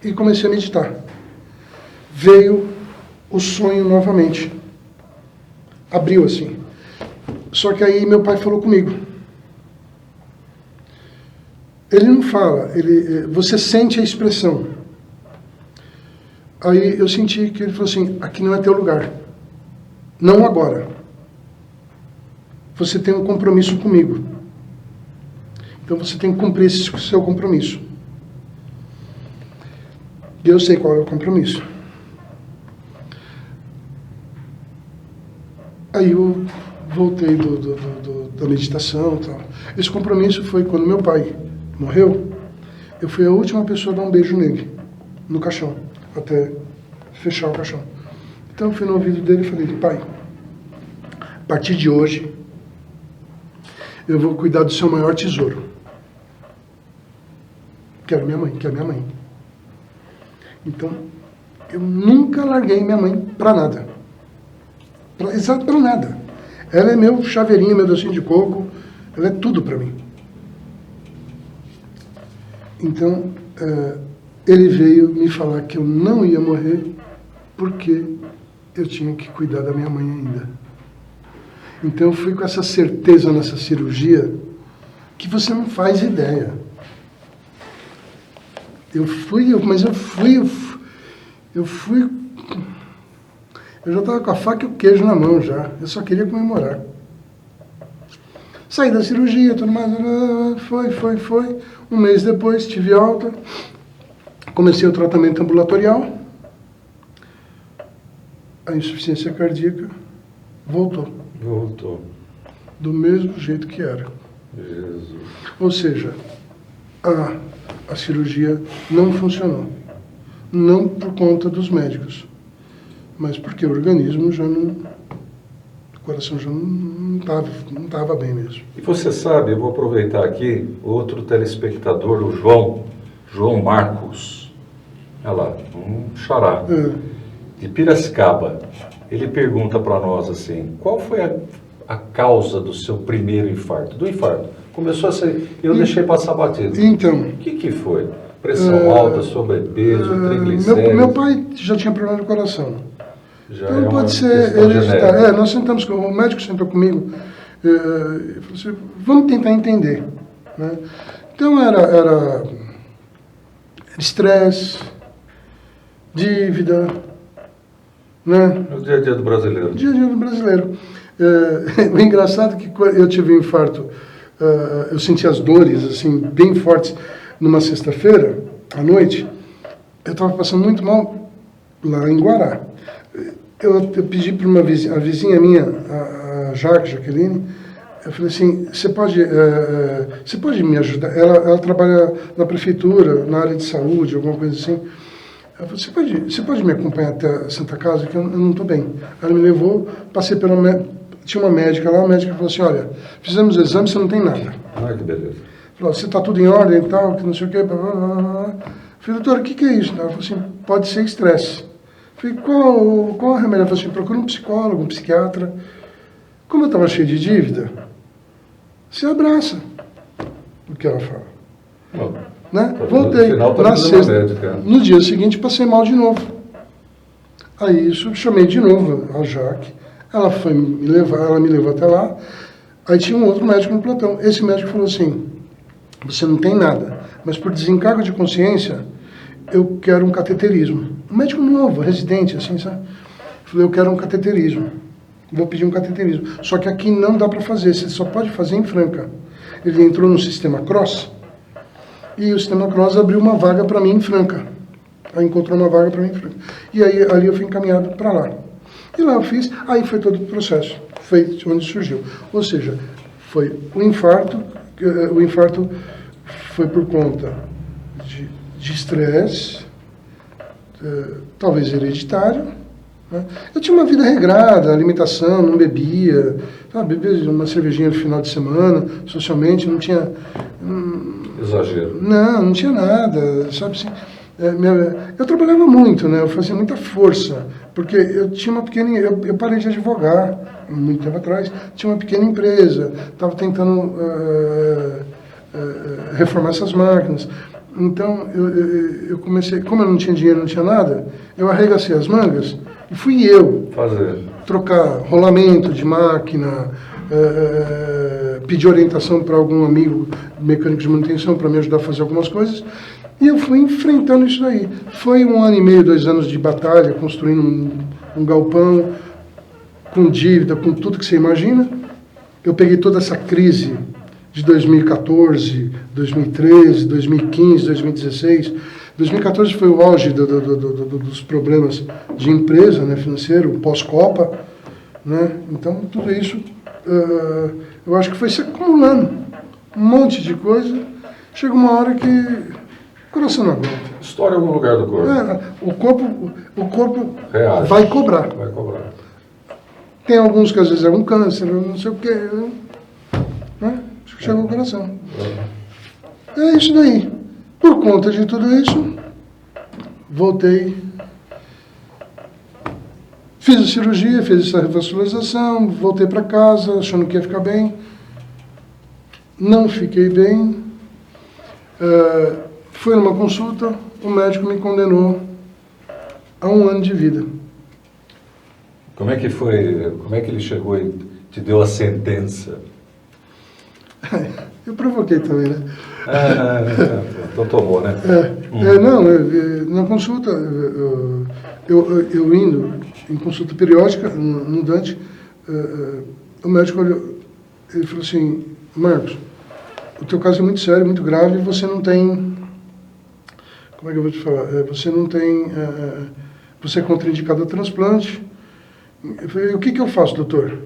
Speaker 2: e comecei a meditar. Veio o sonho novamente. Abriu assim. Só que aí meu pai falou comigo. Ele não fala, você sente a expressão. Aí eu senti que ele falou assim, aqui não é teu lugar. Não agora. Você tem um compromisso comigo. Então você tem que cumprir esse seu compromisso. E eu sei qual é o compromisso. Aí eu voltei da meditação e tal. Esse compromisso foi quando meu pai morreu, eu fui a última pessoa a dar um beijo nele, no caixão, até fechar o caixão. Então eu fui no ouvido dele e falei, pai, a partir de hoje, eu vou cuidar do seu maior tesouro. Que era minha mãe, que é minha mãe. Então, eu nunca larguei minha mãe para nada. Exato, para nada. Ela é meu chaveirinho, meu docinho de coco, ela é tudo para mim. Então, ele veio me falar que eu não ia morrer porque eu tinha que cuidar da minha mãe ainda. Então, eu fui com essa certeza nessa cirurgia que você não faz ideia. Eu já estava com a faca e o queijo na mão já. Eu só queria comemorar. Saí da cirurgia, tudo mais. Foi. Um mês depois, tive alta. Comecei o tratamento ambulatorial. A insuficiência cardíaca voltou.
Speaker 1: Voltou.
Speaker 2: Do mesmo jeito que era.
Speaker 1: Jesus.
Speaker 2: Ou seja, a cirurgia não funcionou. Não por conta dos médicos, mas porque o organismo já não... O coração já não estava bem mesmo.
Speaker 1: E você sabe, eu vou aproveitar aqui, outro telespectador, o João Marcos, olha lá, um xará, de Piracicaba. Ele pergunta para nós assim, qual foi a causa do seu primeiro infarto? Do infarto. Começou a ser... Eu deixei passar batido.
Speaker 2: Então...
Speaker 1: O que foi? Pressão alta, sobrepeso, triglicéridos.
Speaker 2: Meu pai já tinha problema do coração.
Speaker 1: Já
Speaker 2: Então
Speaker 1: é
Speaker 2: pode
Speaker 1: uma
Speaker 2: ser
Speaker 1: questão
Speaker 2: hereditário.
Speaker 1: genética.
Speaker 2: Nós sentamos, o médico sentou comigo e falou assim, vamos tentar entender. Né? Então era estresse, dívida, né?
Speaker 1: No dia a dia do brasileiro.
Speaker 2: Dia a dia do brasileiro. O engraçado é que quando eu tive um infarto, eu senti as dores assim bem fortes numa sexta-feira à noite. Eu estava passando muito mal lá em Guará. Eu pedi para a vizinha minha, a Jaqueline, eu falei assim, você pode me ajudar? Ela trabalha na prefeitura, na área de saúde, alguma coisa assim. Ela falou, você pode me acompanhar até a Santa Casa, que eu não estou bem. Ela me levou, passei tinha uma médica lá, a médica falou assim, olha, fizemos o exame, você não tem nada.
Speaker 1: Ah, que beleza.
Speaker 2: Falou, você está tudo em ordem e tal, que não sei o quê. Blá, blá, blá, blá. Falei, doutora, o que é isso? Ela falou assim, pode ser estresse. Falei, qual o remédio? Ela falou assim, procura um psicólogo, um psiquiatra. Como eu estava cheio de dívida, você abraça o que ela fala.
Speaker 1: Bom,
Speaker 2: Né?
Speaker 1: no
Speaker 2: Voltei.
Speaker 1: final tá
Speaker 2: Na
Speaker 1: fazendo
Speaker 2: sexta,
Speaker 1: médica.
Speaker 2: no dia seguinte, passei mal de novo. Aí isso, chamei de novo a Jaque. Ela foi me levar, ela me levou até lá. Aí tinha um outro médico no plantão. Esse médico falou assim, você não tem nada, mas por desencargo de consciência, eu quero um cateterismo. Um médico novo, residente, assim, sabe? Eu falei, eu quero um cateterismo. Vou pedir um cateterismo. Só que aqui não dá para fazer, você só pode fazer em Franca. Ele entrou no sistema Cross, e o sistema Cross abriu uma vaga para mim em Franca. Aí encontrou uma vaga para mim em Franca. E aí ali eu fui encaminhado para lá. E lá eu fiz, aí foi todo o processo. Foi onde surgiu. Ou seja, foi o infarto foi por conta de estresse, talvez hereditário. Né? Eu tinha uma vida regrada, alimentação, não bebia, bebia uma cervejinha no final de semana, socialmente, não tinha...
Speaker 1: Exagero.
Speaker 2: Não tinha nada, sabe assim... eu trabalhava muito, né? Eu fazia muita força, porque eu tinha uma pequena... Eu parei de advogar, muito tempo atrás, tinha uma pequena empresa, estava tentando reformar essas máquinas. Então, eu comecei... Como eu não tinha dinheiro, não tinha nada, eu arregacei as mangas e fui eu trocar rolamento de máquina, pedir orientação para algum amigo mecânico de manutenção para me ajudar a fazer algumas coisas. E eu fui enfrentando isso daí. Foi 1 ano e meio, 2 anos de batalha, construindo um galpão, com dívida, com tudo que você imagina. Eu peguei toda essa crise de 2014, 2013, 2015, 2016. 2014 foi o auge dos problemas de empresa, né, financeiro, pós-Copa. Né? Então, tudo isso, eu acho que foi se acumulando. Um monte de coisa. Chega uma hora que o coração não aguenta.
Speaker 1: Estoura em algum lugar do corpo.
Speaker 2: O corpo
Speaker 1: reage.
Speaker 2: vai cobrar.
Speaker 1: Vai cobrar.
Speaker 2: Tem alguns que às vezes é um câncer, não sei o quê. Né? Chega ao coração. É isso daí. Por conta de tudo isso, voltei. Fiz a cirurgia, fiz essa revascularização, voltei para casa, achando que ia ficar bem. Não fiquei bem. Fui numa consulta, o médico me condenou a 1 ano de vida.
Speaker 1: Como é que foi? Como é que ele chegou e te deu a sentença?
Speaker 2: Eu provoquei também, né?
Speaker 1: Então tomou, né?
Speaker 2: Na consulta, eu indo em consulta periódica no Dante, o médico olhou, ele falou assim, Marcos, o teu caso é muito sério, muito grave, e você não tem... Como é que eu vou te falar? Você não tem... você é contraindicado a transplante. Eu falei, o que eu faço, doutor?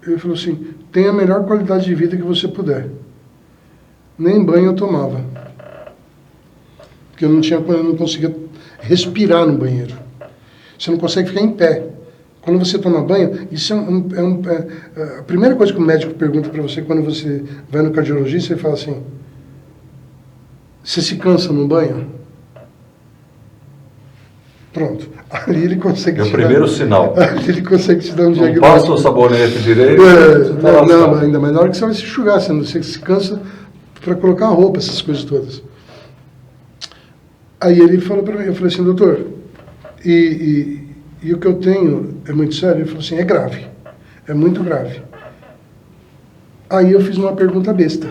Speaker 2: Ele falou assim, tenha a melhor qualidade de vida que você puder. Nem banho eu tomava. Porque eu não conseguia respirar no banheiro. Você não consegue ficar em pé. Quando você toma banho, isso a primeira coisa que o médico pergunta para você quando você vai no cardiologista, ele fala assim, você se cansa no banho? Pronto. Ali ele consegue
Speaker 1: o primeiro sinal.
Speaker 2: Ali ele consegue te dar um diagnóstico.
Speaker 1: Não passa o sabonete direito.
Speaker 2: Não, ainda mais na hora que você vai se enxugar, você se cansa para colocar a roupa, essas coisas todas. Aí ele falou para mim, eu falei assim, doutor, e o que eu tenho é muito sério? Ele falou assim, é grave, é muito grave. Aí eu fiz uma pergunta besta.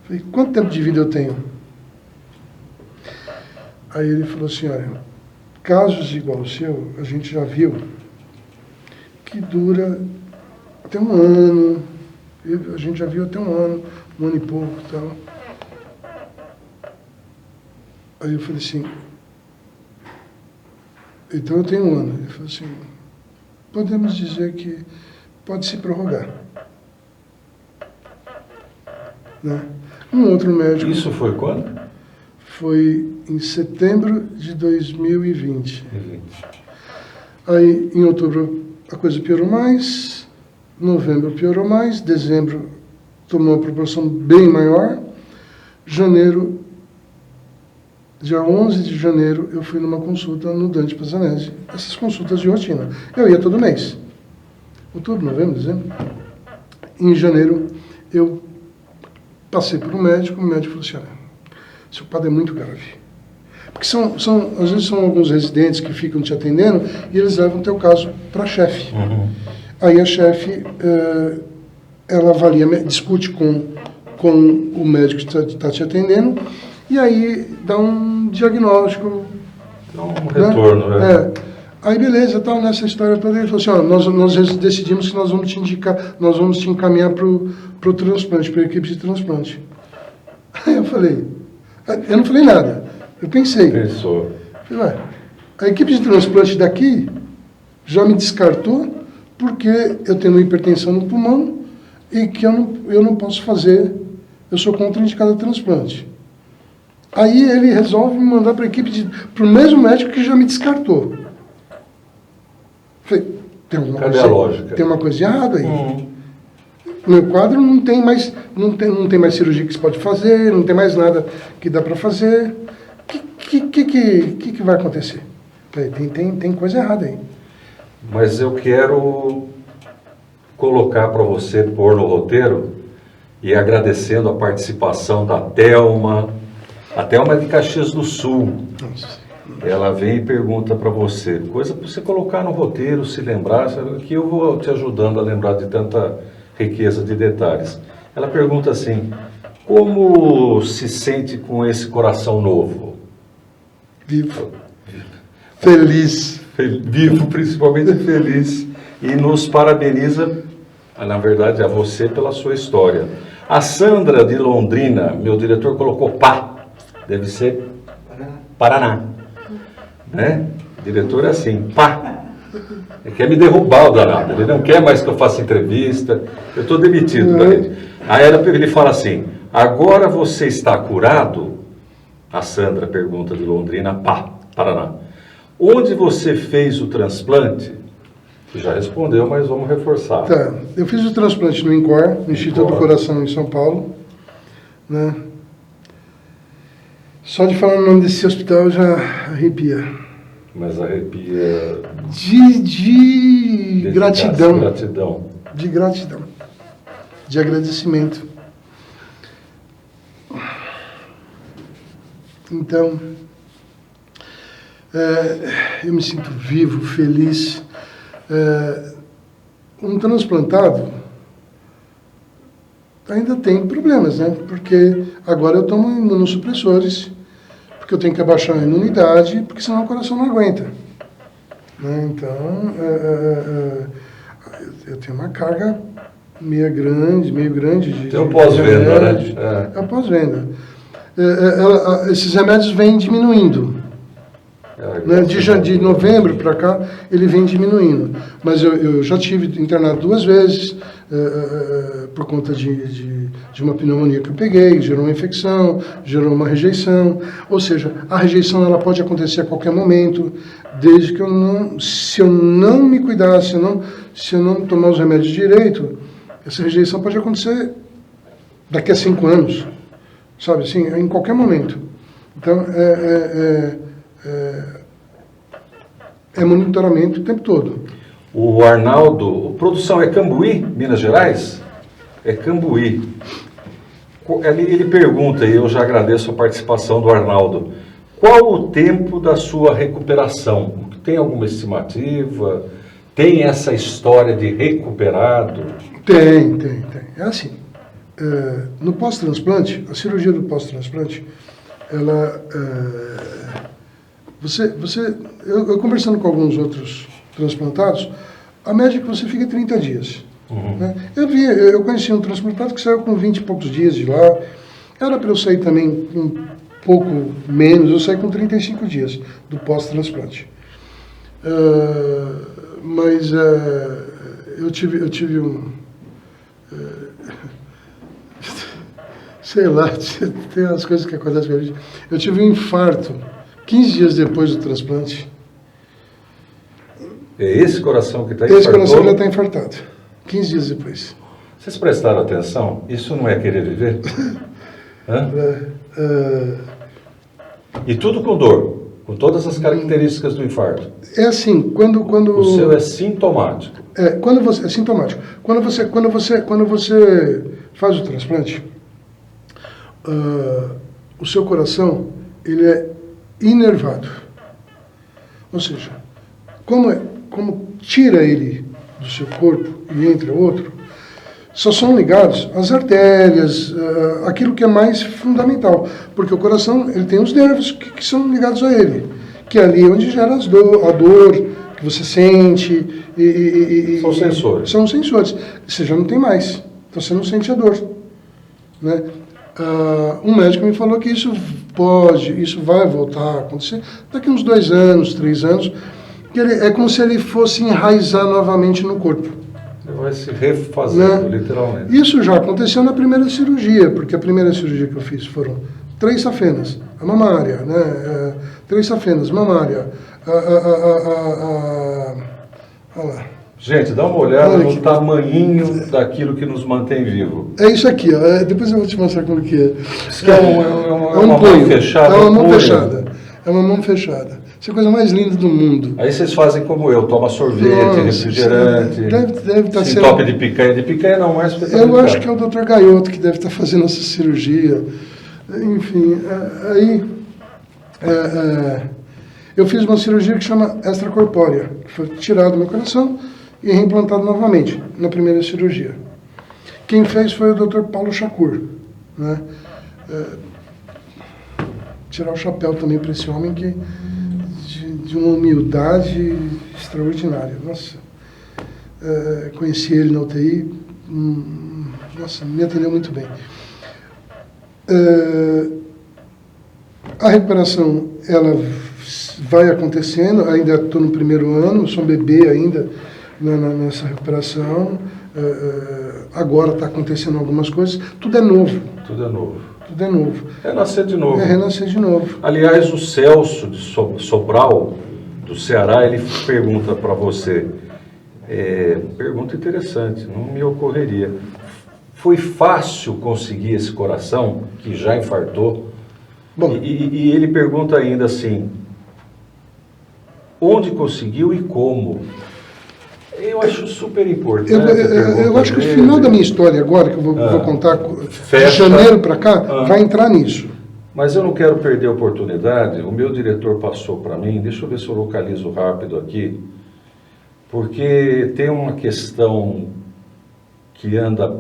Speaker 2: Falei, quanto tempo de vida eu tenho? Aí ele falou assim, olha, casos igual ao seu, a gente já viu que dura até um ano, a gente já viu até um ano e pouco e tal. Aí eu falei assim, então eu tenho um ano. Ele falou assim, podemos dizer que pode se prorrogar. Né? Um outro médico...
Speaker 1: Isso foi quando?
Speaker 2: Foi em setembro de 2020. Aí, em outubro, a coisa piorou mais, novembro piorou mais, dezembro tomou uma proporção bem maior, janeiro, dia 11 de janeiro, eu fui numa consulta no Dante Pazzanese, essas consultas de rotina. Eu ia todo mês, outubro, novembro, dezembro. Em janeiro, eu passei por um médico, o médico falou assim, olha, seu quadro é muito grave. Porque às vezes são alguns residentes que ficam te atendendo e eles levam o teu caso para a chefe.
Speaker 1: Uhum.
Speaker 2: Aí a chefe, ela avalia, discute com o médico que está te atendendo e aí dá um diagnóstico.
Speaker 1: Dá um retorno, né?
Speaker 2: Aí beleza, tal, nessa história toda, ele falou assim, ó, nós decidimos que nós vamos te indicar, nós vamos te encaminhar para o transplante, para a equipe de transplante. Aí eu falei, eu não falei nada, eu pensei.
Speaker 1: Pensou.
Speaker 2: Falei, ué, a equipe de transplante daqui já me descartou porque eu tenho uma hipertensão no pulmão e que eu não posso fazer, eu sou contraindicado a transplante. Aí ele resolve me mandar para a equipe, para o mesmo médico que já me descartou. Falei,
Speaker 1: cadê a lógica?
Speaker 2: Tem uma coisa errada aí. No meu quadro não tem mais cirurgia que se pode fazer, não tem mais nada que dá para fazer. O que vai acontecer? Falei, tem coisa errada aí.
Speaker 1: Mas eu quero colocar para você, pôr no roteiro, e agradecendo a participação da Thelma. A Thelma é de Caxias do Sul.
Speaker 2: Nossa.
Speaker 1: Ela vem e pergunta para você, coisa para você colocar no roteiro, se lembrar, que eu vou te ajudando a lembrar de tanta riqueza de detalhes. Ela pergunta assim, como se sente com esse coração novo?
Speaker 2: Vivo. Feliz.
Speaker 1: Vivo, principalmente feliz. E nos parabeniza, na verdade, a você pela sua história. A Sandra de Londrina, meu diretor colocou pá, deve ser Paraná. Né? O diretor é assim, pá. Ele quer me derrubar, o danado. Ele não quer mais que eu faça entrevista. Eu estou demitido daí. Aí ele fala assim, agora você está curado? A Sandra pergunta de Londrina, pá, Paraná. Onde você fez o transplante? Você já respondeu, mas vamos reforçar.
Speaker 2: Tá, eu fiz o transplante no INCOR, no Instituto do Coração em São Paulo. Né? Só de falar o nome desse hospital já arrepia.
Speaker 1: Mas arrepia...
Speaker 2: De gratidão.
Speaker 1: Gratidão.
Speaker 2: De gratidão. De agradecimento. Então, eu me sinto vivo, feliz. Um transplantado ainda tem problemas, né? Porque agora eu tomo imunossupressores, porque eu tenho que abaixar a imunidade, porque senão o coração não aguenta. Né? Então, eu tenho uma carga meio grande de...
Speaker 1: Tem o pós-venda, né?
Speaker 2: É o pós-venda. Esses remédios vêm diminuindo. Né? De novembro para cá, ele vem diminuindo. Mas eu já tive internado 2 vezes, por conta de uma pneumonia que eu peguei, gerou uma infecção, gerou uma rejeição. Ou seja, a rejeição ela pode acontecer a qualquer momento, desde que se eu não me cuidar, se eu não tomar os remédios direito, essa rejeição pode acontecer daqui a 5 anos, sabe assim, em qualquer momento. Então, é monitoramento o tempo todo.
Speaker 1: O Arnaldo, produção é Cambuí, Minas Gerais? É Cambuí. Ele pergunta, e eu já agradeço a participação do Arnaldo, qual o tempo da sua recuperação? Tem alguma estimativa? Tem essa história de recuperado? Tem.
Speaker 2: É assim, no pós-transplante, a cirurgia do pós-transplante, ela... eu conversando com alguns outros transplantados, a média é que você fica 30 dias.
Speaker 1: Uhum.
Speaker 2: Né? Eu conheci um transplantado que saiu com 20 e poucos dias de lá. Era para eu sair também com um pouco menos, eu saí com 35 dias do pós-transplante. Mas eu tive um... sei lá, tem umas coisas que acontecem com a gente. Eu tive um infarto 15 dias depois do transplante.
Speaker 1: É esse coração que está
Speaker 2: infartado? Esse coração já está infartado. 15 dias depois.
Speaker 1: Vocês prestaram atenção? Isso não é querer viver? Hã? E tudo com dor, com todas as características do infarto.
Speaker 2: É assim, quando
Speaker 1: o seu é sintomático.
Speaker 2: É sintomático. Quando você faz o transplante, o seu coração ele é inervado. Ou seja, como tira ele do seu corpo e entra outro, só são ligados as artérias, aquilo que é mais fundamental, porque o coração ele tem os nervos que são ligados a ele, que é ali onde gera a dor que você sente.
Speaker 1: São sensores.
Speaker 2: São sensores. Você já não tem mais, então você não sente a dor. Né? Um médico me falou que isso vai voltar a acontecer daqui uns 2 anos, 3 anos, que é como se ele fosse enraizar novamente no corpo.
Speaker 1: Ele vai se refazendo, né? Literalmente.
Speaker 2: Isso já aconteceu na primeira cirurgia, porque a primeira cirurgia que eu fiz foram 3 safenas, a mamária, né? 3 safenas, mamária, olha lá.
Speaker 1: Gente, dá uma olhada no tamanhinho daquilo que nos mantém vivo.
Speaker 2: É isso aqui, ó. Depois eu vou te mostrar como que é.
Speaker 1: Isso é uma mão fechada.
Speaker 2: É uma mão fechada. É uma mão fechada. Isso é a coisa mais linda do mundo.
Speaker 1: Aí vocês fazem como eu, toma sorvete, refrigerante,
Speaker 2: deve estar sendo...
Speaker 1: entope de picanha. De picanha não, mas...
Speaker 2: Eu acho que é o Dr. Gaioto que deve estar fazendo essa cirurgia. Enfim, eu fiz uma cirurgia que chama extracorpórea, que foi tirado do meu coração e reimplantado novamente, na primeira cirurgia. Quem fez foi o Dr. Paulo Shakur, né? Tirar o chapéu também para esse homem que... de uma humildade extraordinária. Nossa, conheci ele na UTI, nossa, me atendeu muito bem. A recuperação, ela vai acontecendo, ainda estou no primeiro ano, sou um bebê ainda nessa recuperação, agora está acontecendo algumas coisas, tudo é novo.
Speaker 1: Tudo é novo.
Speaker 2: Tudo é novo.
Speaker 1: Renascer de novo.
Speaker 2: É renascer de novo.
Speaker 1: Aliás, o Celso de Sobral, do Ceará, ele pergunta para você, pergunta interessante, não me ocorreria. Foi fácil conseguir esse coração que já infartou? Bom, e ele pergunta ainda assim, onde conseguiu e como? Eu acho super importante.
Speaker 2: Eu acho que o final da minha história agora, que eu vou contar, de janeiro para cá, vai entrar nisso.
Speaker 1: Mas eu não quero perder a oportunidade. O meu diretor passou para mim, deixa eu ver se eu localizo rápido aqui, porque tem uma questão que anda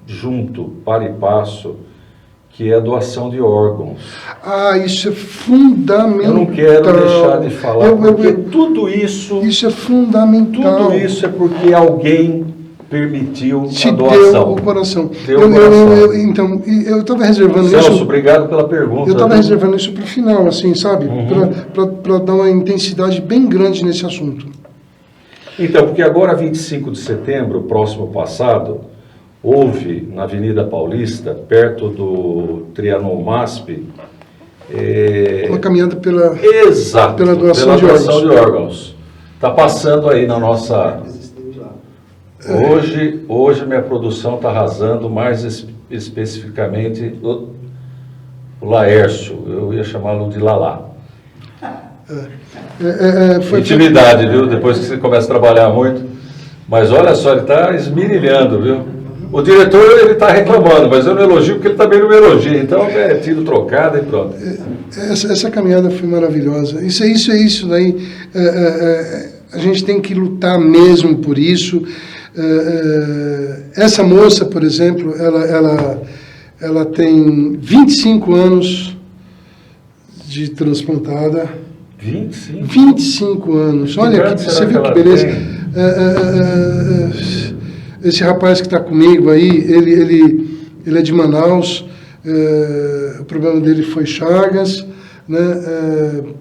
Speaker 1: junto, para e passo, que é a doação de órgãos.
Speaker 2: Isso é fundamental.
Speaker 1: Eu não quero deixar de falar, porque tudo isso...
Speaker 2: Isso é fundamental.
Speaker 1: Tudo isso é porque alguém permitiu
Speaker 2: te
Speaker 1: a doação.
Speaker 2: Deu o coração.
Speaker 1: Então,
Speaker 2: eu estava reservando
Speaker 1: Celso,
Speaker 2: isso...
Speaker 1: obrigado pela pergunta.
Speaker 2: Eu estava reservando isso para o final, assim, sabe? Para dar uma intensidade bem grande nesse assunto.
Speaker 1: Então, porque agora, 25 de setembro, próximo passado... houve na Avenida Paulista, perto do Trianon MASP,
Speaker 2: uma caminhada pela
Speaker 1: doação de órgãos. Está passando aí na nossa... Hoje minha produção está arrasando, mais especificamente o Laércio, eu ia chamá-lo de Lalá. Intimidade, viu? Depois que você começa a trabalhar muito. Mas olha só, ele está esmirilhando, viu? O diretor, ele está reclamando, mas eu não elogio porque ele também não me elogia. Então, é tiro trocado e pronto.
Speaker 2: Essa caminhada foi maravilhosa. Isso daí. A gente tem que lutar mesmo por isso. Essa moça, por exemplo, ela tem 25 anos de transplantada.
Speaker 1: 25?
Speaker 2: 25 anos. Olha, você viu que beleza. Esse rapaz que está comigo aí, ele é de Manaus. O problema dele foi Chagas. Né?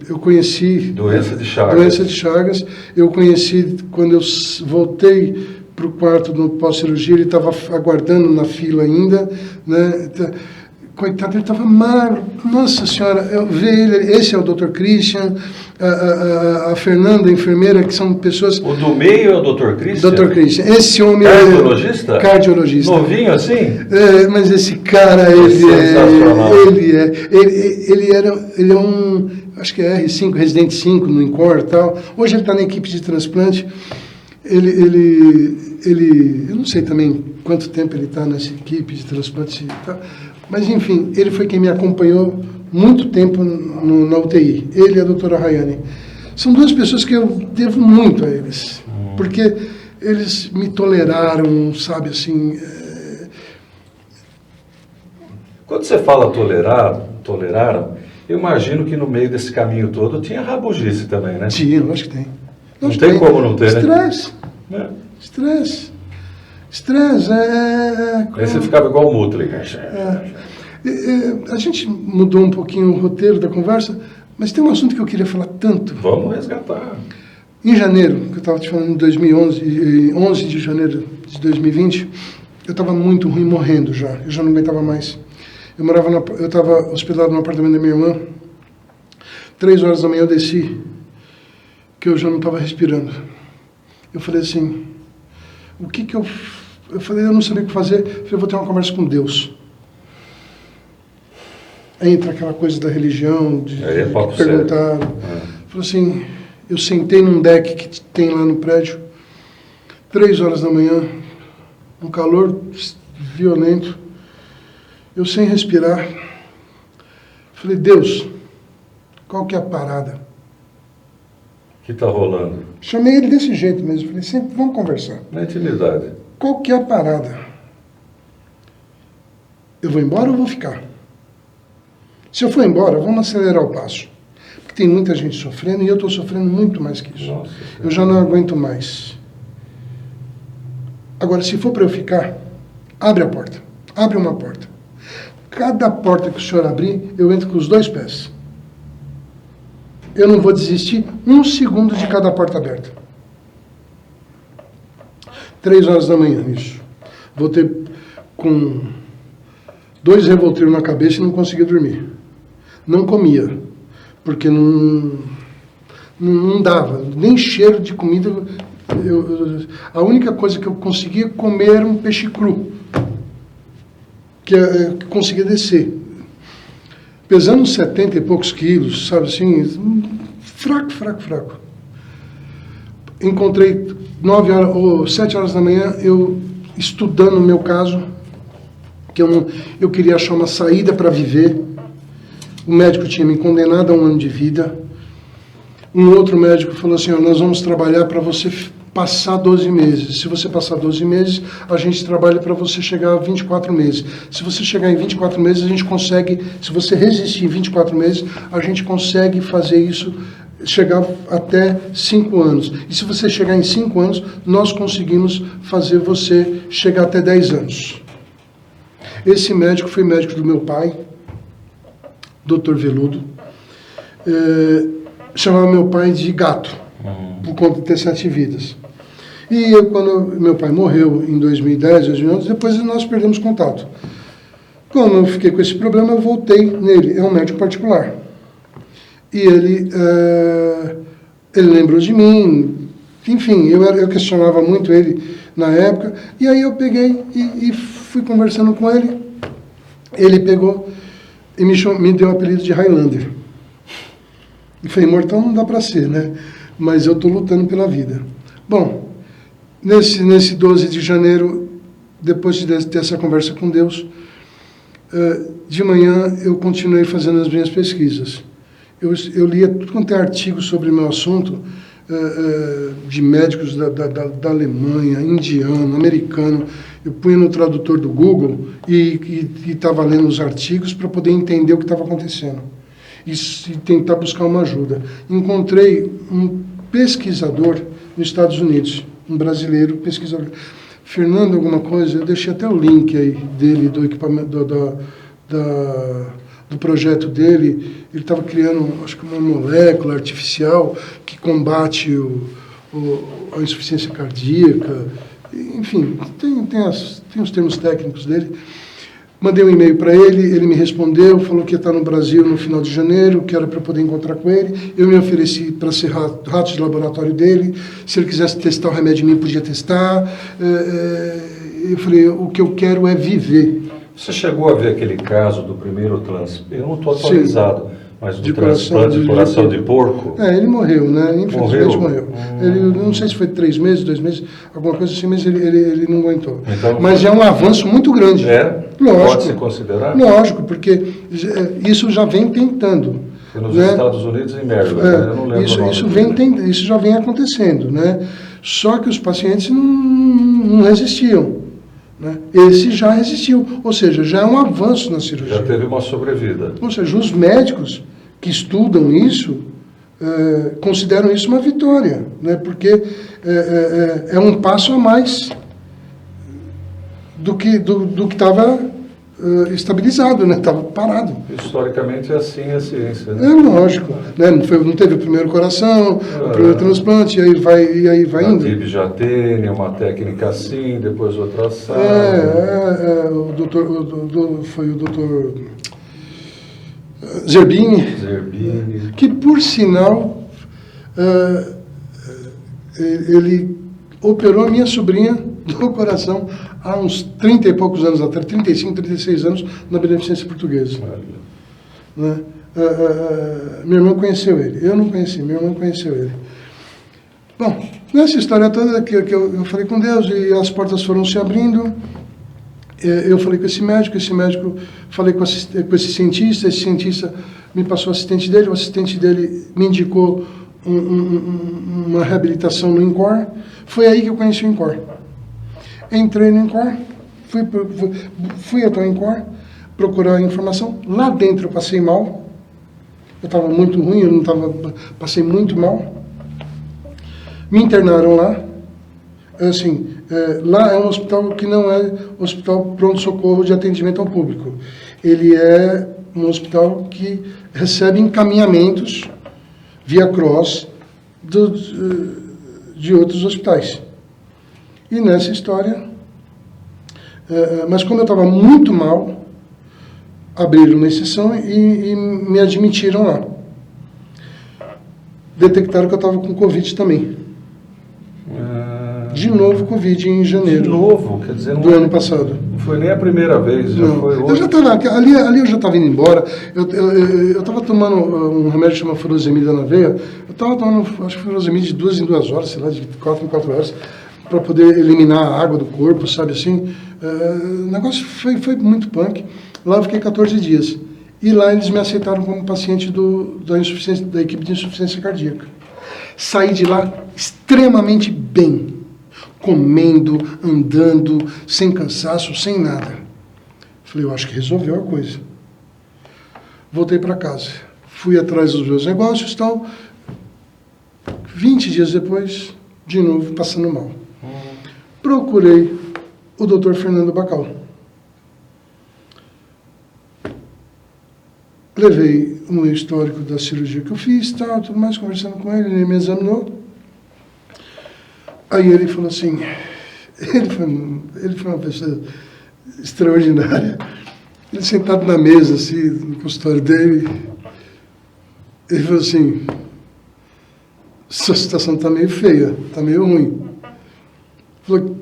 Speaker 2: Eu conheci...
Speaker 1: Doença de Chagas.
Speaker 2: Doença de Chagas. Eu conheci quando eu voltei para o quarto do pós-cirurgia, ele estava aguardando na fila ainda, né? Coitado, ele estava magro. Nossa Senhora, eu vi ele, esse é o Dr. Christian, a Fernanda, a enfermeira, que são pessoas...
Speaker 1: O do meio é o Dr. Christian?
Speaker 2: Dr. Christian. Esse homem
Speaker 1: cardiologista?
Speaker 2: Cardiologista.
Speaker 1: Novinho assim?
Speaker 2: Mas esse cara, ele é um, acho que é R5, Residente 5 no INCOR e tal. Hoje ele está na equipe de transplante. Eu não sei também quanto tempo ele está nessa equipe de transplante e tal. Mas, enfim, ele foi quem me acompanhou muito tempo na UTI. Ele e a doutora Rayane. São duas pessoas que eu devo muito a eles. Porque eles me toleraram, sabe, assim...
Speaker 1: Quando você fala toleraram, eu imagino que no meio desse caminho todo tinha rabugice também, né?
Speaker 2: Tinha, lógico que tem.
Speaker 1: Não tem como não ter,
Speaker 2: Estresse.
Speaker 1: Né?
Speaker 2: Estresse.
Speaker 1: Aí você ficava igual o Muttley.
Speaker 2: A gente mudou um pouquinho o roteiro da conversa, mas tem um assunto que eu queria falar tanto.
Speaker 1: Vamos resgatar.
Speaker 2: Em janeiro, que eu estava te falando, em 2011, 11 de janeiro de 2020, eu estava muito ruim, morrendo já. Eu já não aguentava mais. Eu estava hospedado no apartamento da minha irmã. 3 horas da manhã eu desci, que eu já não estava respirando. Eu falei assim, o que eu... Eu falei, eu não sabia o que fazer. Eu falei, eu vou ter uma conversa com Deus. Aí entra aquela coisa da religião, de perguntar. Falei assim, eu sentei num deck que tem lá no prédio, 3 horas da manhã, um calor violento, eu sem respirar. Falei, Deus, qual que é a parada?
Speaker 1: O que está rolando?
Speaker 2: Chamei ele desse jeito mesmo, falei, sempre vamos conversar.
Speaker 1: Na intimidade.
Speaker 2: Qual que é a parada? Eu vou embora ou vou ficar? Se eu for embora, vamos acelerar o passo. Porque tem muita gente sofrendo e eu estou sofrendo muito mais que isso.
Speaker 1: Nossa,
Speaker 2: eu já não aguento mais. Agora, se for para eu ficar, abre a porta. Abre uma porta. Cada porta que o senhor abrir, eu entro com os 2 pés. Eu não vou desistir 1 segundo de cada porta aberta. 3 horas da manhã, isso. Voltei com 2 Revoltrio na cabeça e não conseguia dormir. Não comia, porque não dava, nem cheiro de comida. A única coisa que eu conseguia comer era um peixe cru, que conseguia descer. Pesando 70 e poucos quilos, sabe assim, fraco. Encontrei 9 horas ou 7 horas da manhã, eu estudando o meu caso, que eu queria achar uma saída para viver. O médico tinha me condenado a 1 ano de vida. Um outro médico falou assim, nós vamos trabalhar para você passar 12 meses. Se você passar 12 meses, a gente trabalha para você chegar a 24 meses. Se você chegar em 24 meses, a gente consegue, se você resistir em 24 meses, a gente consegue fazer isso, chegar até 5 anos. E se você chegar em 5 anos, nós conseguimos fazer você chegar até 10 anos. Esse médico foi médico do meu pai, Dr. Veludo. Chamava meu pai de gato, por conta de ter 7 vidas. E quando meu pai morreu em 2010, 2011, depois nós perdemos contato. Como eu fiquei com esse problema, eu voltei nele. É um médico particular. E ele lembrou de mim. Enfim, eu questionava muito ele na época. E aí eu peguei e fui conversando com ele. Ele pegou e me deu o apelido de Highlander. E falei, mortão não dá para ser, né? Mas eu estou lutando pela vida. Bom, nesse 12 de janeiro, depois de ter essa conversa com Deus, de manhã eu continuei fazendo as minhas pesquisas. Eu lia tudo quanto é artigo sobre o meu assunto, de médicos da Alemanha, indiano, americano. Eu punha no tradutor do Google e estava lendo os artigos para poder entender o que estava acontecendo e tentar buscar uma ajuda. Encontrei um pesquisador nos Estados Unidos, um brasileiro pesquisador, Fernando alguma coisa, eu deixei até o link aí dele, do equipamento, do projeto dele. Ele estava criando, acho que uma molécula artificial que combate a insuficiência cardíaca. Enfim, tem os termos técnicos dele. Mandei um e-mail para ele, ele me respondeu, falou que ia estar no Brasil no final de janeiro, que era para poder encontrar com ele. Eu me ofereci para ser rato de laboratório dele. Se ele quisesse testar o remédio em mim, podia testar. Eu falei, o que eu quero é viver.
Speaker 1: Você chegou a ver aquele caso do primeiro transplante? Eu não estou atualizado, mas do transplante de coração de porco?
Speaker 2: Ele morreu, né? Infelizmente morreu. Ele, não sei se foi 3 meses, 2 meses, alguma coisa assim, mas ele não aguentou. Então, mas é um avanço muito grande. Lógico.
Speaker 1: Pode se considerar?
Speaker 2: Lógico, porque isso já vem tentando.
Speaker 1: E nos Estados Unidos, em Maryland, eu não lembro
Speaker 2: isso já vem acontecendo, né? Só que os pacientes não resistiam. Né? Esse já resistiu, ou seja, já é um avanço na cirurgia.
Speaker 1: Já teve uma sobrevida.
Speaker 2: Ou seja, os médicos que estudam isso consideram isso uma vitória, né? Porque é um passo a mais do que estava estabilizado, né? Estava parado.
Speaker 1: Historicamente é assim a ciência, né?
Speaker 2: É lógico, né? Não teve o primeiro coração, o primeiro transplante, e aí vai indo.
Speaker 1: A tibijatene, uma técnica assim, depois outra assim.
Speaker 2: Foi o doutor Zerbini, que por sinal ele operou a minha sobrinha do coração há uns 30 e poucos anos atrás, 35, 36 anos, na Beneficência Portuguesa. Né? Minha irmã conheceu ele, eu não conheci, minha irmã conheceu ele. Bom, nessa história toda que eu falei com Deus e as portas foram se abrindo, eu falei com esse médico falei com esse cientista me passou o assistente dele, o assistente dele me indicou uma reabilitação no INCOR. Foi aí que eu conheci o INCOR. Entrei no INCOR, fui até o INCOR, procurar informação. Lá dentro eu passei mal. Eu estava muito ruim, passei muito mal. Me internaram lá. Assim, lá é um hospital que não é hospital pronto-socorro de atendimento ao público. Ele é um hospital que recebe encaminhamentos via cross de outros hospitais. E nessa história, mas como eu estava muito mal, abriram uma exceção e me admitiram lá. Detectaram que eu estava com Covid também. De novo Covid em janeiro.
Speaker 1: De novo? Quer dizer,
Speaker 2: do ano passado.
Speaker 1: Não foi nem a primeira vez, já
Speaker 2: não.
Speaker 1: Foi outra.
Speaker 2: Eu já estava, ali eu já estava indo embora. Eu estava tomando um remédio chamado furosemida na veia. Eu estava tomando, acho que furosemida de 2 em 2 horas, sei lá, de 4 em 4 horas, para poder eliminar a água do corpo, sabe assim. O negócio foi muito punk. Lá eu fiquei 14 dias. E lá eles me aceitaram como paciente da equipe de insuficiência cardíaca. Saí de lá extremamente bem. Comendo, andando, sem cansaço, sem nada. Falei, eu acho que resolveu a coisa. Voltei para casa. Fui atrás dos meus negócios e tal. 20 dias depois, de novo, passando mal. Procurei o Dr. Fernando Bacal. Levei um histórico da cirurgia que eu fiz, tal, tudo mais, conversando com ele me examinou. Aí ele falou assim, ele foi uma pessoa extraordinária. Ele sentado na mesa, assim, no consultório dele, ele falou assim, sua situação está meio feia, está meio ruim. Falou,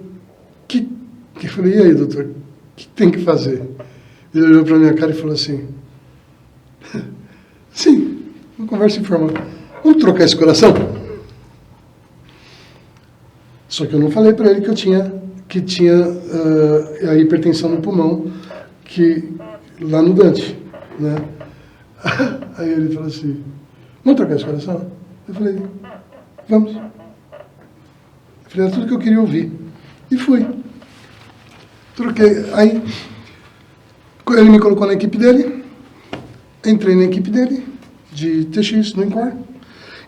Speaker 2: eu falei, e aí, doutor, o que tem que fazer? Ele olhou para a minha cara e falou assim, sim, uma conversa informal, vamos trocar esse coração? Só que eu não falei para ele que tinha a hipertensão no pulmão, lá no Dante, né? Aí ele falou assim, vamos trocar esse coração? Eu falei, vamos. Eu falei, era tudo que eu queria ouvir. E fui. Troquei. Aí, ele me colocou na equipe dele, entrei na equipe dele, de TX, no INCOR.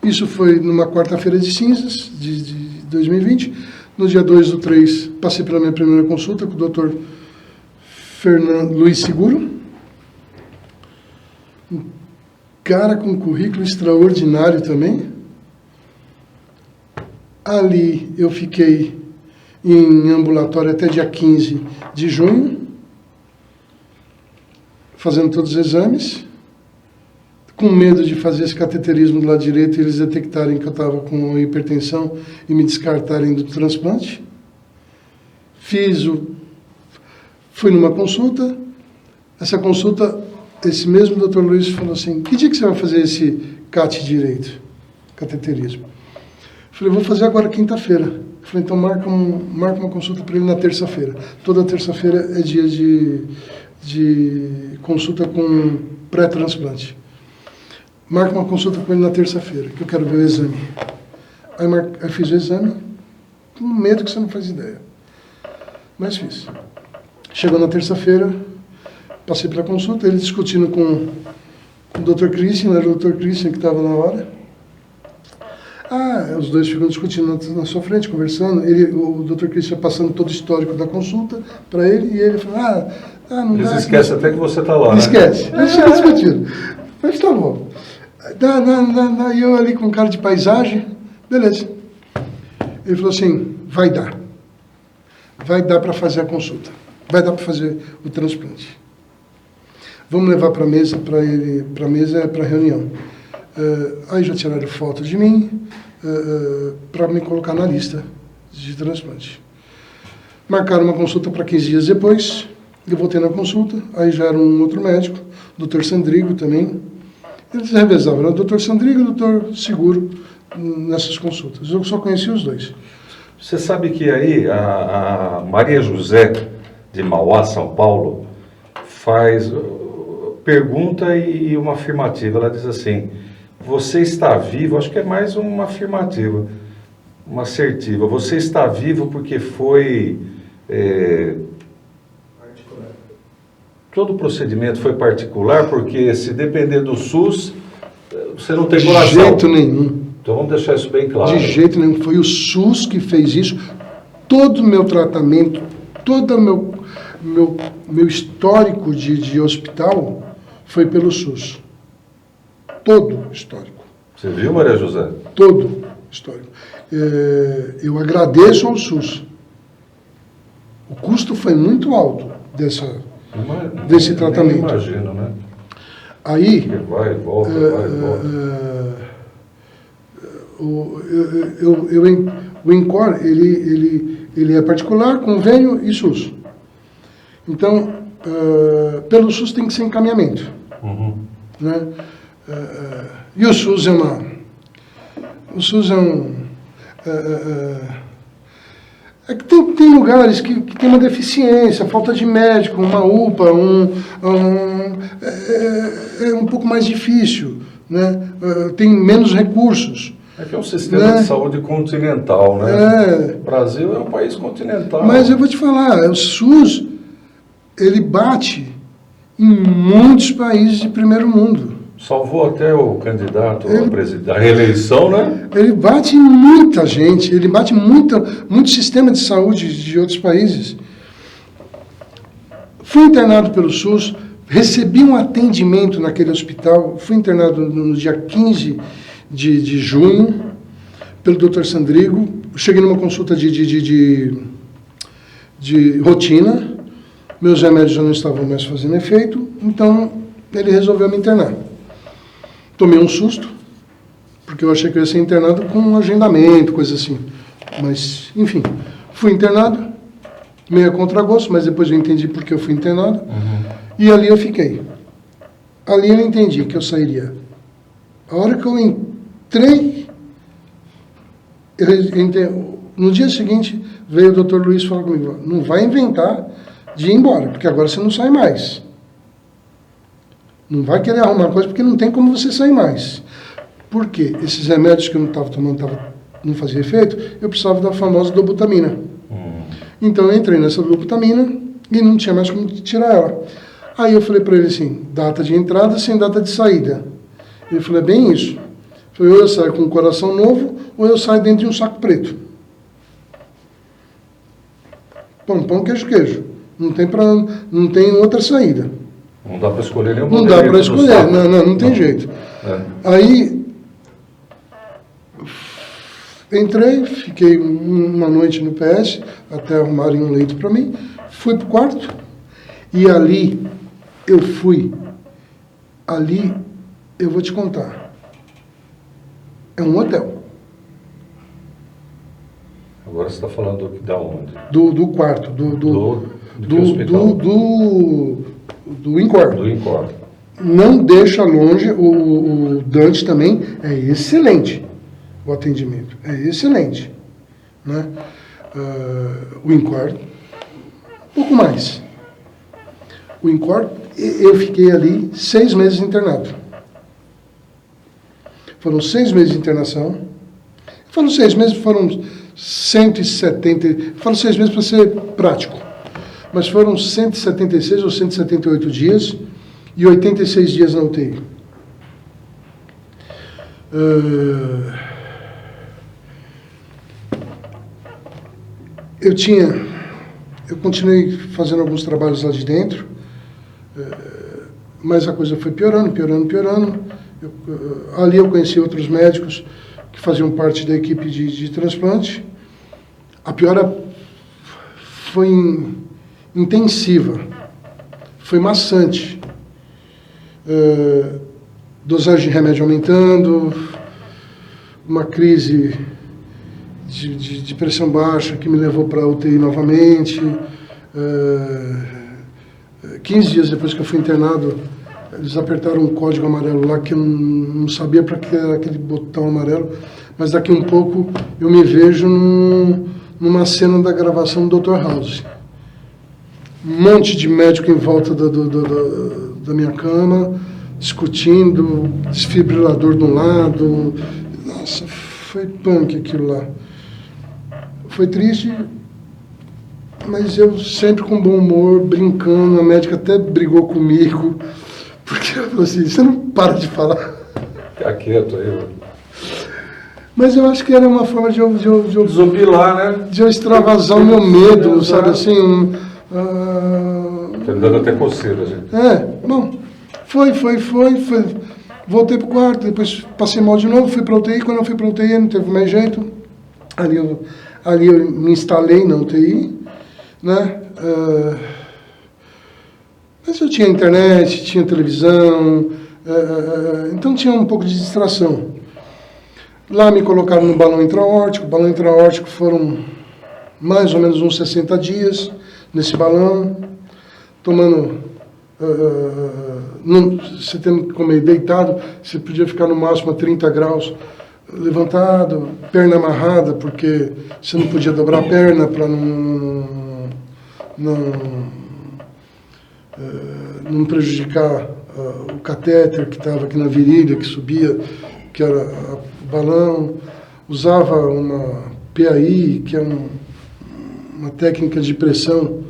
Speaker 2: Isso foi numa quarta-feira de cinzas, de 2020. No dia 2/3, passei pela minha primeira consulta com o Dr. Luiz Seguro. Um cara com um currículo extraordinário também. Ali eu fiquei em ambulatório até dia 15 de junho, fazendo todos os exames, com medo de fazer esse cateterismo do lado direito e eles detectarem que eu estava com hipertensão e me descartarem do transplante. Fui numa consulta, essa consulta, esse mesmo Dr. Luiz falou assim, que dia que você vai fazer esse CAT direito, cateterismo? Eu falei, vou fazer agora quinta-feira. Eu falei, então marca uma consulta para ele na terça-feira. Toda terça-feira é dia de consulta com pré-transplante. Marca uma consulta com ele na terça-feira, que eu quero ver o exame. Aí fiz o exame, com medo que você não faz ideia. Mas fiz. Chegou na terça-feira, passei pela consulta, ele discutindo com o Dr. Christian, era o Dr. Christian que estava na hora. Os dois ficam discutindo na sua frente, conversando. O Dr. Christian passando todo o histórico da consulta para ele, e ele falou, não
Speaker 1: Eles
Speaker 2: dá.
Speaker 1: esquecem até que você está lá, né?
Speaker 2: Esquece. Eles ficam discutindo. Mas tá bom. E eu ali com cara de paisagem, beleza. Ele falou assim, vai dar para fazer a consulta, vai dar para fazer o transplante. Vamos levar para a mesa, para a reunião. Aí já tiraram foto de mim, para me colocar na lista de transplante. Marcaram uma consulta para 15 dias depois, eu voltei na consulta, aí já era um outro médico, Dr. Sandrigo também. Eles revezavam, era o Dr. Sandrigo e o Dr. Seguro nessas consultas. Eu só conhecia os dois.
Speaker 1: Você sabe que aí a Maria José, de Mauá, São Paulo, faz pergunta e uma afirmativa. Ela diz assim, você está vivo, acho que é mais uma afirmativa, uma assertiva. Você está vivo porque foi... todo o procedimento foi particular, porque se depender do SUS, você não tem coração.
Speaker 2: De jeito nenhum.
Speaker 1: Então vamos deixar isso bem claro.
Speaker 2: De jeito nenhum. Foi o SUS que fez isso. Todo o meu tratamento, todo o meu histórico de hospital foi pelo SUS. Todo histórico.
Speaker 1: Você viu, Maria José?
Speaker 2: Todo histórico. Eu agradeço ao SUS. O custo foi muito alto desse tratamento.
Speaker 1: Imagino, né?
Speaker 2: Aí...
Speaker 1: Vai e volta, vai e volta.
Speaker 2: O INCOR, ele é particular, convênio e SUS. Então, pelo SUS tem que ser encaminhamento.
Speaker 1: Uhum.
Speaker 2: Né? E o SUS é que tem lugares que tem uma deficiência, falta de médico, uma UPA, é um pouco mais difícil, né? Tem menos recursos.
Speaker 1: É que é um sistema de saúde continental, né? O Brasil é um país continental.
Speaker 2: Mas eu vou te falar, o SUS, ele bate em muitos países de primeiro mundo.
Speaker 1: Salvou até o candidato à reeleição, né?
Speaker 2: Ele bate em muita gente, ele bate muito sistema de saúde de outros países. Fui internado pelo SUS, recebi um atendimento naquele hospital, fui internado no dia 15 de junho, pelo Dr. Sandrigo. Cheguei numa consulta de rotina, meus remédios já não estavam mais fazendo efeito, então ele resolveu me internar. Tomei um susto, porque eu achei que eu ia ser internado com um agendamento, coisa assim. Mas, enfim, fui internado, meio a contragosto, mas depois eu entendi por que eu fui internado.
Speaker 1: Uhum.
Speaker 2: E ali eu fiquei. Ali eu entendi que eu sairia. A hora que eu entrei, No dia seguinte, veio o Dr. Luiz falar comigo, não vai inventar de ir embora, porque agora você não sai mais. Não vai querer arrumar coisa, porque não tem como você sair mais. Por quê? Esses remédios que eu não estava tomando não fazia efeito, eu precisava da famosa dobutamina. Então eu entrei nessa dobutamina e não tinha mais como tirar ela. Aí eu falei para ele assim, data de entrada sem data de saída. Ele falou, é bem isso. Eu falei, ou eu saio com um coração novo, ou eu saio dentro de um saco preto. Pão, queijo, queijo. Não tem outra saída.
Speaker 1: Não dá para escolher nenhum.
Speaker 2: Não dá para escolher, não tem jeito. Aí, entrei, fiquei uma noite no PS, até arrumarem um leito para mim, fui pro quarto, e ali, eu vou te contar, é um hotel.
Speaker 1: Agora você está falando da onde?
Speaker 2: Do quarto, do INCOR.
Speaker 1: Do INCOR.
Speaker 2: Não deixa longe, o Dante também é excelente, o atendimento, é excelente. Né? O INCOR, um pouco mais. O INCOR, eu fiquei ali 6 meses internado. Foram 6 meses de internação. Foram 6 meses, foram 170, foram 6 meses para ser prático. Mas foram 176 ou 178 dias e 86 dias na UTI. Eu continuei fazendo alguns trabalhos lá de dentro, mas a coisa foi piorando. Ali eu conheci outros médicos que faziam parte da equipe de transplante. A piora foi intensiva, foi maçante. Dosagem de remédio aumentando, uma crise de pressão baixa que me levou para a UTI novamente. 15 dias depois que eu fui internado, eles apertaram um código amarelo lá que eu não sabia para que era aquele botão amarelo, mas daqui um pouco eu me vejo numa cena da gravação do Dr. House. Um monte de médico em volta da minha cama, discutindo, desfibrilador de um lado. Nossa, foi punk aquilo lá. Foi triste, mas eu sempre com bom humor, brincando. A médica até brigou comigo, porque ela falou assim, você não para de falar.
Speaker 1: Fica quieto aí.
Speaker 2: Mas eu acho que era uma forma de eu
Speaker 1: desopilar, né?
Speaker 2: De eu extravasar o meu medo, sabe assim?
Speaker 1: Tá me dando até coceira, gente.
Speaker 2: Bom, foi. Voltei pro quarto, depois passei mal de novo, fui pra UTI. Quando eu fui pra UTI, não teve mais jeito. Ali eu me instalei na UTI, né? Mas eu tinha internet, tinha televisão, então tinha um pouco de distração. Lá me colocaram no balão intraórtico. O balão intraórtico foram mais ou menos uns 60 dias nesse balão, tomando... você tendo que comer deitado, você podia ficar no máximo a 30 graus levantado, perna amarrada, porque você não podia dobrar a perna para não prejudicar o catéter que estava aqui na virilha, que subia, que era o balão. Usava uma PAI, que é uma técnica de pressão,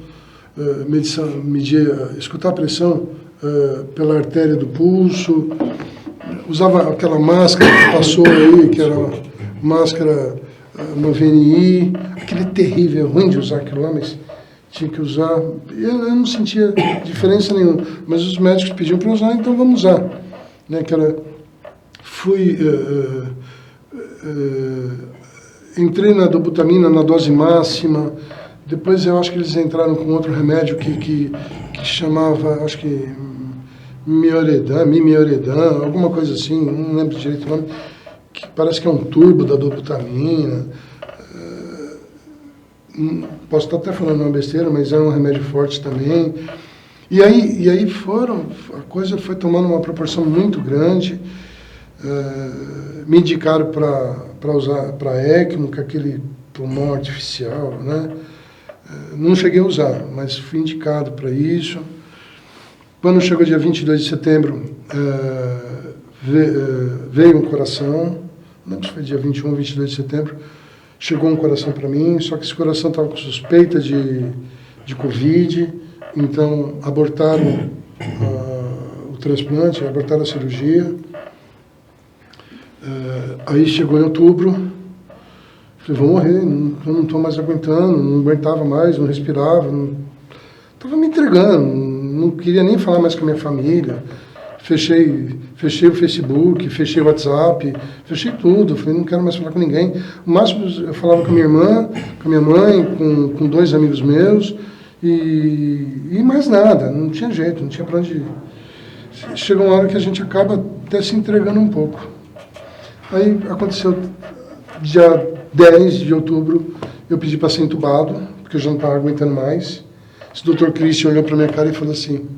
Speaker 2: escutar a pressão pela artéria do pulso. Usava aquela máscara que passou aí, que era máscara, uma VNI, aquele terrível, ruim de usar aquilo lá, mas tinha que usar. Eu não sentia diferença nenhuma, mas os médicos pediam para usar, então vamos usar. Né, entrei na dobutamina na dose máxima. Depois eu acho que eles entraram com outro remédio que chamava, acho que Mimioredan, alguma coisa assim, não lembro direito o nome, que parece que é um turbo da dobutamina. Posso estar até falando uma besteira, mas é um remédio forte também. E aí a coisa foi tomando uma proporção muito grande. Me indicaram para usar para ECMO, que é aquele pulmão artificial, né? Não cheguei a usar, mas fui indicado para isso. Quando chegou dia 22 de setembro, veio um coração, não lembro se foi dia 21 ou 22 de setembro, chegou um coração para mim, só que esse coração estava com suspeita de Covid, então abortaram o transplante, abortaram a cirurgia. Aí chegou em outubro, falei, vou morrer, eu não estou mais aguentando, não aguentava mais, não respirava, estava me entregando, não queria nem falar mais com a minha família. Fechei o Facebook, fechei o WhatsApp, fechei tudo, falei, não quero mais falar com ninguém. O máximo eu falava com a minha irmã, com a minha mãe, com 2 amigos meus, e mais nada, não tinha jeito, não tinha para onde ir. Chega uma hora que a gente acaba até se entregando um pouco. Aí aconteceu, dia 10 de outubro, eu pedi para ser entubado, porque eu já não estava aguentando mais. Esse doutor Christian olhou para minha cara e falou assim,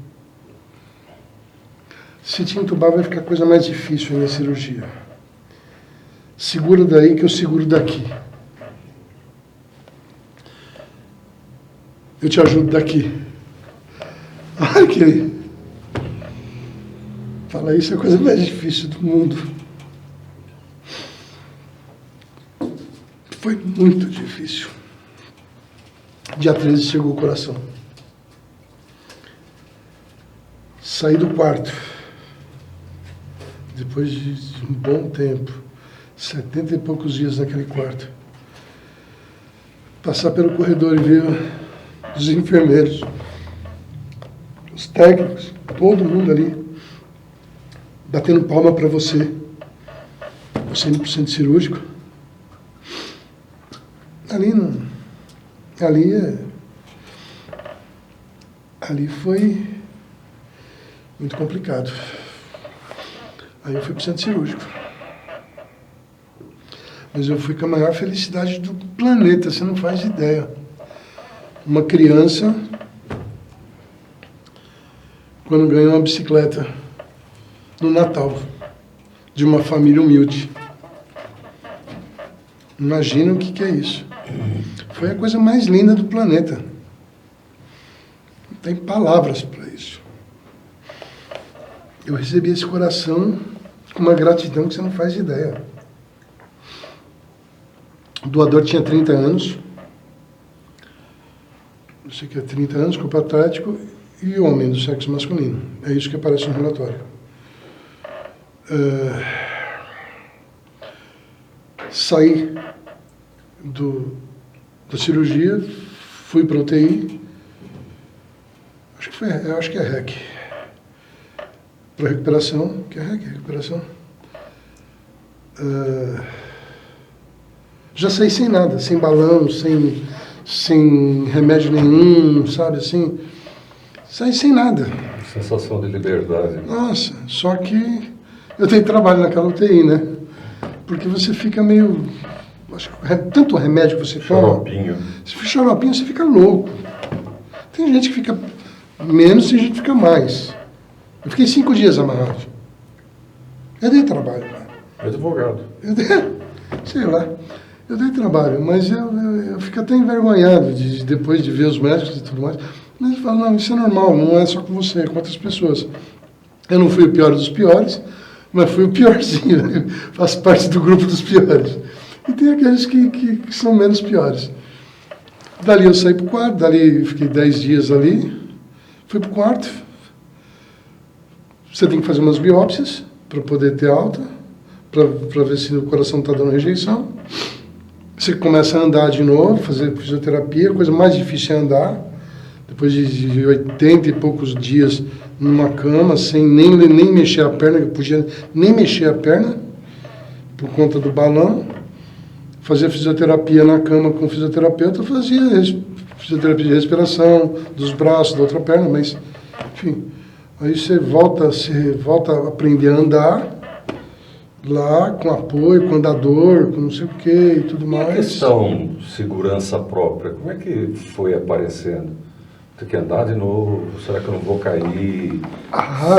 Speaker 2: se te entubar vai ficar a coisa mais difícil aí na cirurgia. Segura daí que eu seguro daqui. Eu te ajudo daqui. Olha que... Fala, isso é a coisa mais difícil do mundo. Foi muito difícil. Dia 13 chegou o coração. Saí do quarto. Depois de um bom tempo, 70 e poucos dias naquele quarto. Passar pelo corredor e ver os enfermeiros, os técnicos, todo mundo ali, batendo palma para você 100% cirúrgico. Ali foi muito complicado. Aí eu fui para o centro cirúrgico. Mas eu fui com a maior felicidade do planeta, você não faz ideia. Uma criança, quando ganhou uma bicicleta no Natal, de uma família humilde. Imagina o que é isso. Foi a coisa mais linda do planeta. Não tem palavras para isso. Eu recebi esse coração com uma gratidão que você não faz ideia. O doador tinha 30 anos. Eu sei que é 30 anos, corpo atlético e homem do sexo masculino. É isso que aparece no relatório. Saí da cirurgia, fui para a UTI. Acho que é REC. Para recuperação, que é REC, recuperação. Já saí sem nada, sem balão, sem remédio nenhum, sabe assim? Saí sem nada.
Speaker 1: Sensação de liberdade.
Speaker 2: Nossa, só que eu tenho trabalho naquela UTI, né? Porque você fica meio... Acho que tanto remédio que você toma...
Speaker 1: Xaropinho.
Speaker 2: Se for xaropinho, você fica louco. Tem gente que fica menos, tem gente que fica mais. Eu fiquei 5 dias amarrado. Eu dei trabalho lá.
Speaker 1: Advogado.
Speaker 2: Sei lá. Eu dei trabalho, mas eu fico até envergonhado depois de ver os médicos e tudo mais. Mas eu falo, não, isso é normal, não é só com você, é com outras pessoas. Eu não fui o pior dos piores, mas fui o piorzinho, né? Faço parte do grupo dos piores. E tem aqueles que são menos piores. Dali eu saí para o quarto, dali fiquei 10 dias ali, fui para o quarto. Você tem que fazer umas biópsias para poder ter alta, para ver se o coração está dando rejeição. Você começa a andar de novo, fazer fisioterapia, a coisa mais difícil é andar. Depois de 80 e poucos dias numa cama, sem nem mexer a perna, eu podia nem mexer a perna, por conta do balão. Fazia fisioterapia na cama com o fisioterapeuta, fazia fisioterapia de respiração, dos braços, da outra perna, mas, enfim. Aí você volta a aprender a andar, lá com apoio, com andador, com não sei o que e tudo mais.
Speaker 1: E a questão segurança própria, como é que foi aparecendo? Tem que andar de novo? Será que eu não vou cair?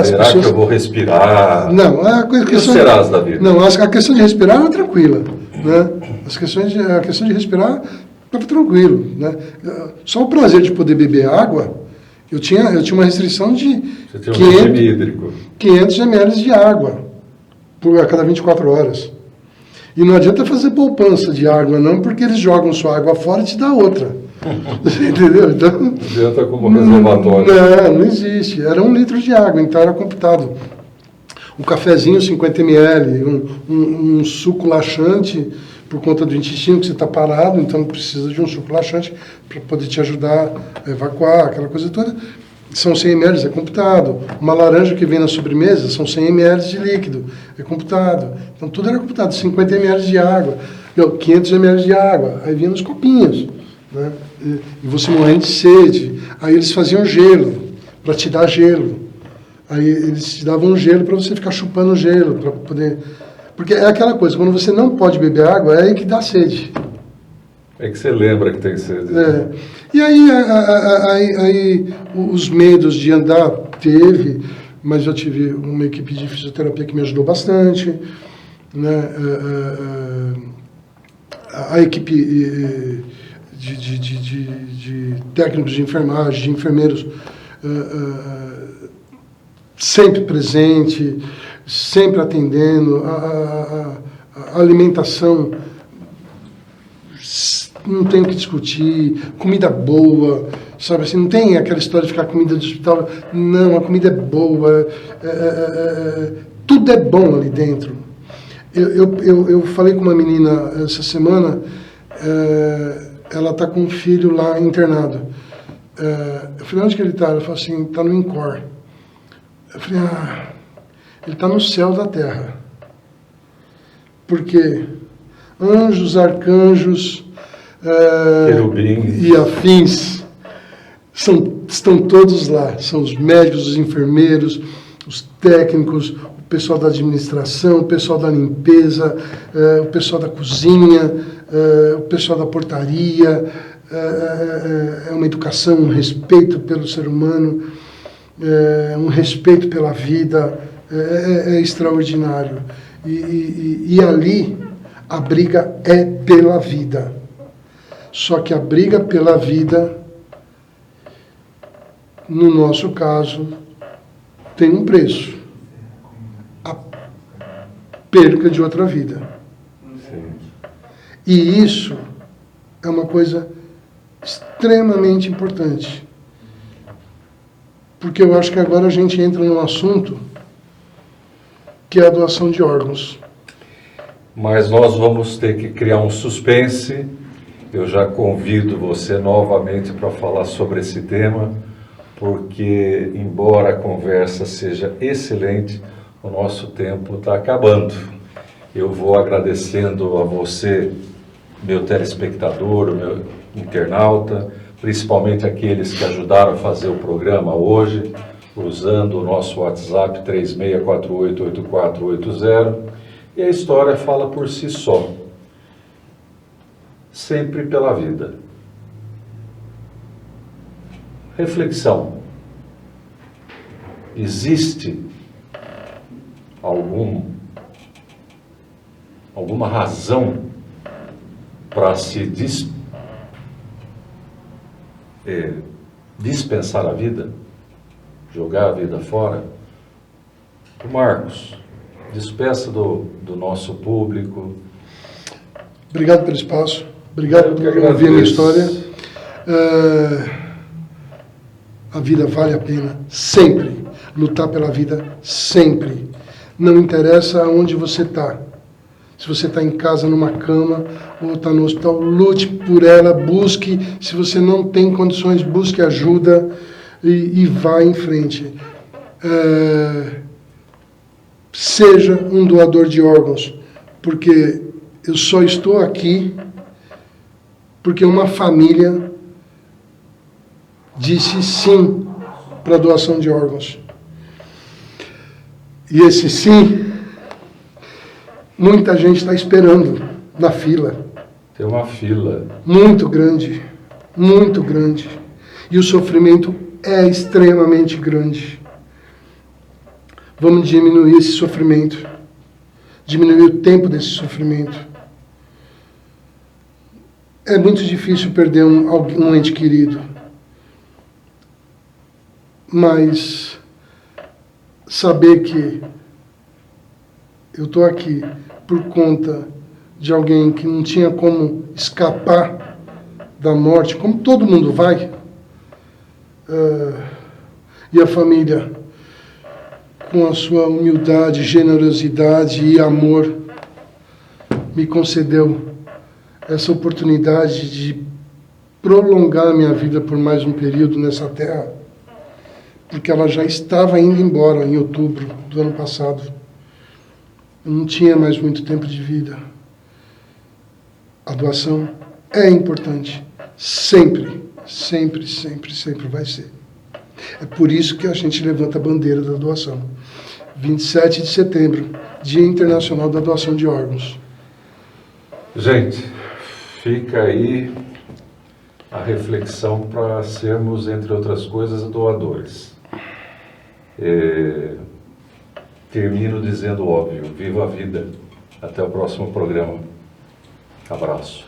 Speaker 1: Será que eu vou respirar?
Speaker 2: Não, a questão...
Speaker 1: E os serás da vida?
Speaker 2: Não, a questão de respirar é tranquila. né? A questão de respirar estava tranquilo, né? Só o prazer de poder beber água, eu tinha uma restrição de
Speaker 1: Você tem um regime hídrico.
Speaker 2: 500 ml de água a cada 24 horas. E não adianta fazer poupança de água, não, porque eles jogam sua água fora e te dá outra. Entendeu? Então,
Speaker 1: Não adianta como reservatório.
Speaker 2: Não existe. Era 1 litro de água, então era computado. Um cafezinho 50 ml, um suco laxante, por conta do intestino que você está parado, então precisa de um suco laxante para poder te ajudar a evacuar, aquela coisa toda. São 100 ml, é computado. Uma laranja que vem na sobremesa, são 100 ml de líquido, é computado. Então tudo era computado, 50 ml de água, 500 ml de água, aí vinha nos copinhos, né? E você morrendo de sede. Aí eles faziam gelo, para te dar gelo. Aí eles te davam gelo para você ficar chupando gelo, para poder... Porque é aquela coisa, quando você não pode beber água, é aí que dá sede.
Speaker 1: É que você lembra que tem sede.
Speaker 2: É. E aí os medos de andar teve, mas eu tive uma equipe de fisioterapia que me ajudou bastante, né? A equipe de técnicos de enfermagem, de enfermeiros, sempre presente, sempre atendendo, a alimentação, não tem o que discutir, comida boa, sabe assim, não tem aquela história de ficar comida do hospital, não, a comida é boa, tudo é bom ali dentro. Eu falei com uma menina essa semana, ela está com um filho lá internado. Eu falei, onde que ele está? Ela falou assim, está no INCOR. Eu falei, ele está no céu da terra. Porque anjos, arcanjos e afins estão todos lá. São os médicos, os enfermeiros, os técnicos, o pessoal da administração, o pessoal da limpeza, o pessoal da cozinha, o pessoal da portaria. É uma educação, um respeito pelo ser humano, um respeito pela vida, é extraordinário. E ali a briga é pela vida. Só que a briga pela vida, no nosso caso, tem um preço. A perca de outra vida.
Speaker 1: Sim.
Speaker 2: E isso é uma coisa extremamente importante. Porque eu acho que agora a gente entra num assunto que é a doação de órgãos.
Speaker 1: Mas nós vamos ter que criar um suspense. Eu já convido você novamente para falar sobre esse tema, porque, embora a conversa seja excelente, o nosso tempo está acabando. Eu vou agradecendo a você, meu telespectador, meu internauta, principalmente aqueles que ajudaram a fazer o programa hoje, usando o nosso WhatsApp 36488480, e a história fala por si só. Sempre pela vida. Reflexão. Existe alguma razão para se dispensar a vida? Jogar a vida fora? O Marcos, despeça do nosso público.
Speaker 2: Obrigado pelo espaço. Obrigado por ouvir a minha história. A vida vale a pena, sempre. Lutar pela vida, sempre. Não interessa onde você está. Se você está em casa, numa cama, ou está no hospital, lute por ela, busque. Se você não tem condições, busque ajuda e vá em frente. Seja um doador de órgãos, porque eu só estou aqui porque uma família disse sim para a doação de órgãos. E esse sim, muita gente está esperando na fila.
Speaker 1: Tem uma fila.
Speaker 2: Muito grande, muito grande. E o sofrimento é extremamente grande. Vamos diminuir esse sofrimento. Diminuir o tempo desse sofrimento. É muito difícil perder um ente querido. Mas saber que eu estou aqui por conta de alguém que não tinha como escapar da morte, como todo mundo vai, e a família, com a sua humildade, generosidade e amor, me concedeu essa oportunidade de prolongar a minha vida por mais um período nessa terra, porque ela já estava indo embora em outubro do ano passado. Eu não tinha mais muito tempo de vida. A doação é importante. Sempre, sempre, sempre, sempre vai ser. É por isso que a gente levanta a bandeira da doação. 27 de setembro, Dia Internacional da Doação de Órgãos.
Speaker 1: Gente, fica aí a reflexão para sermos, entre outras coisas, doadores. Termino dizendo óbvio, viva a vida. Até o próximo programa. Abraço.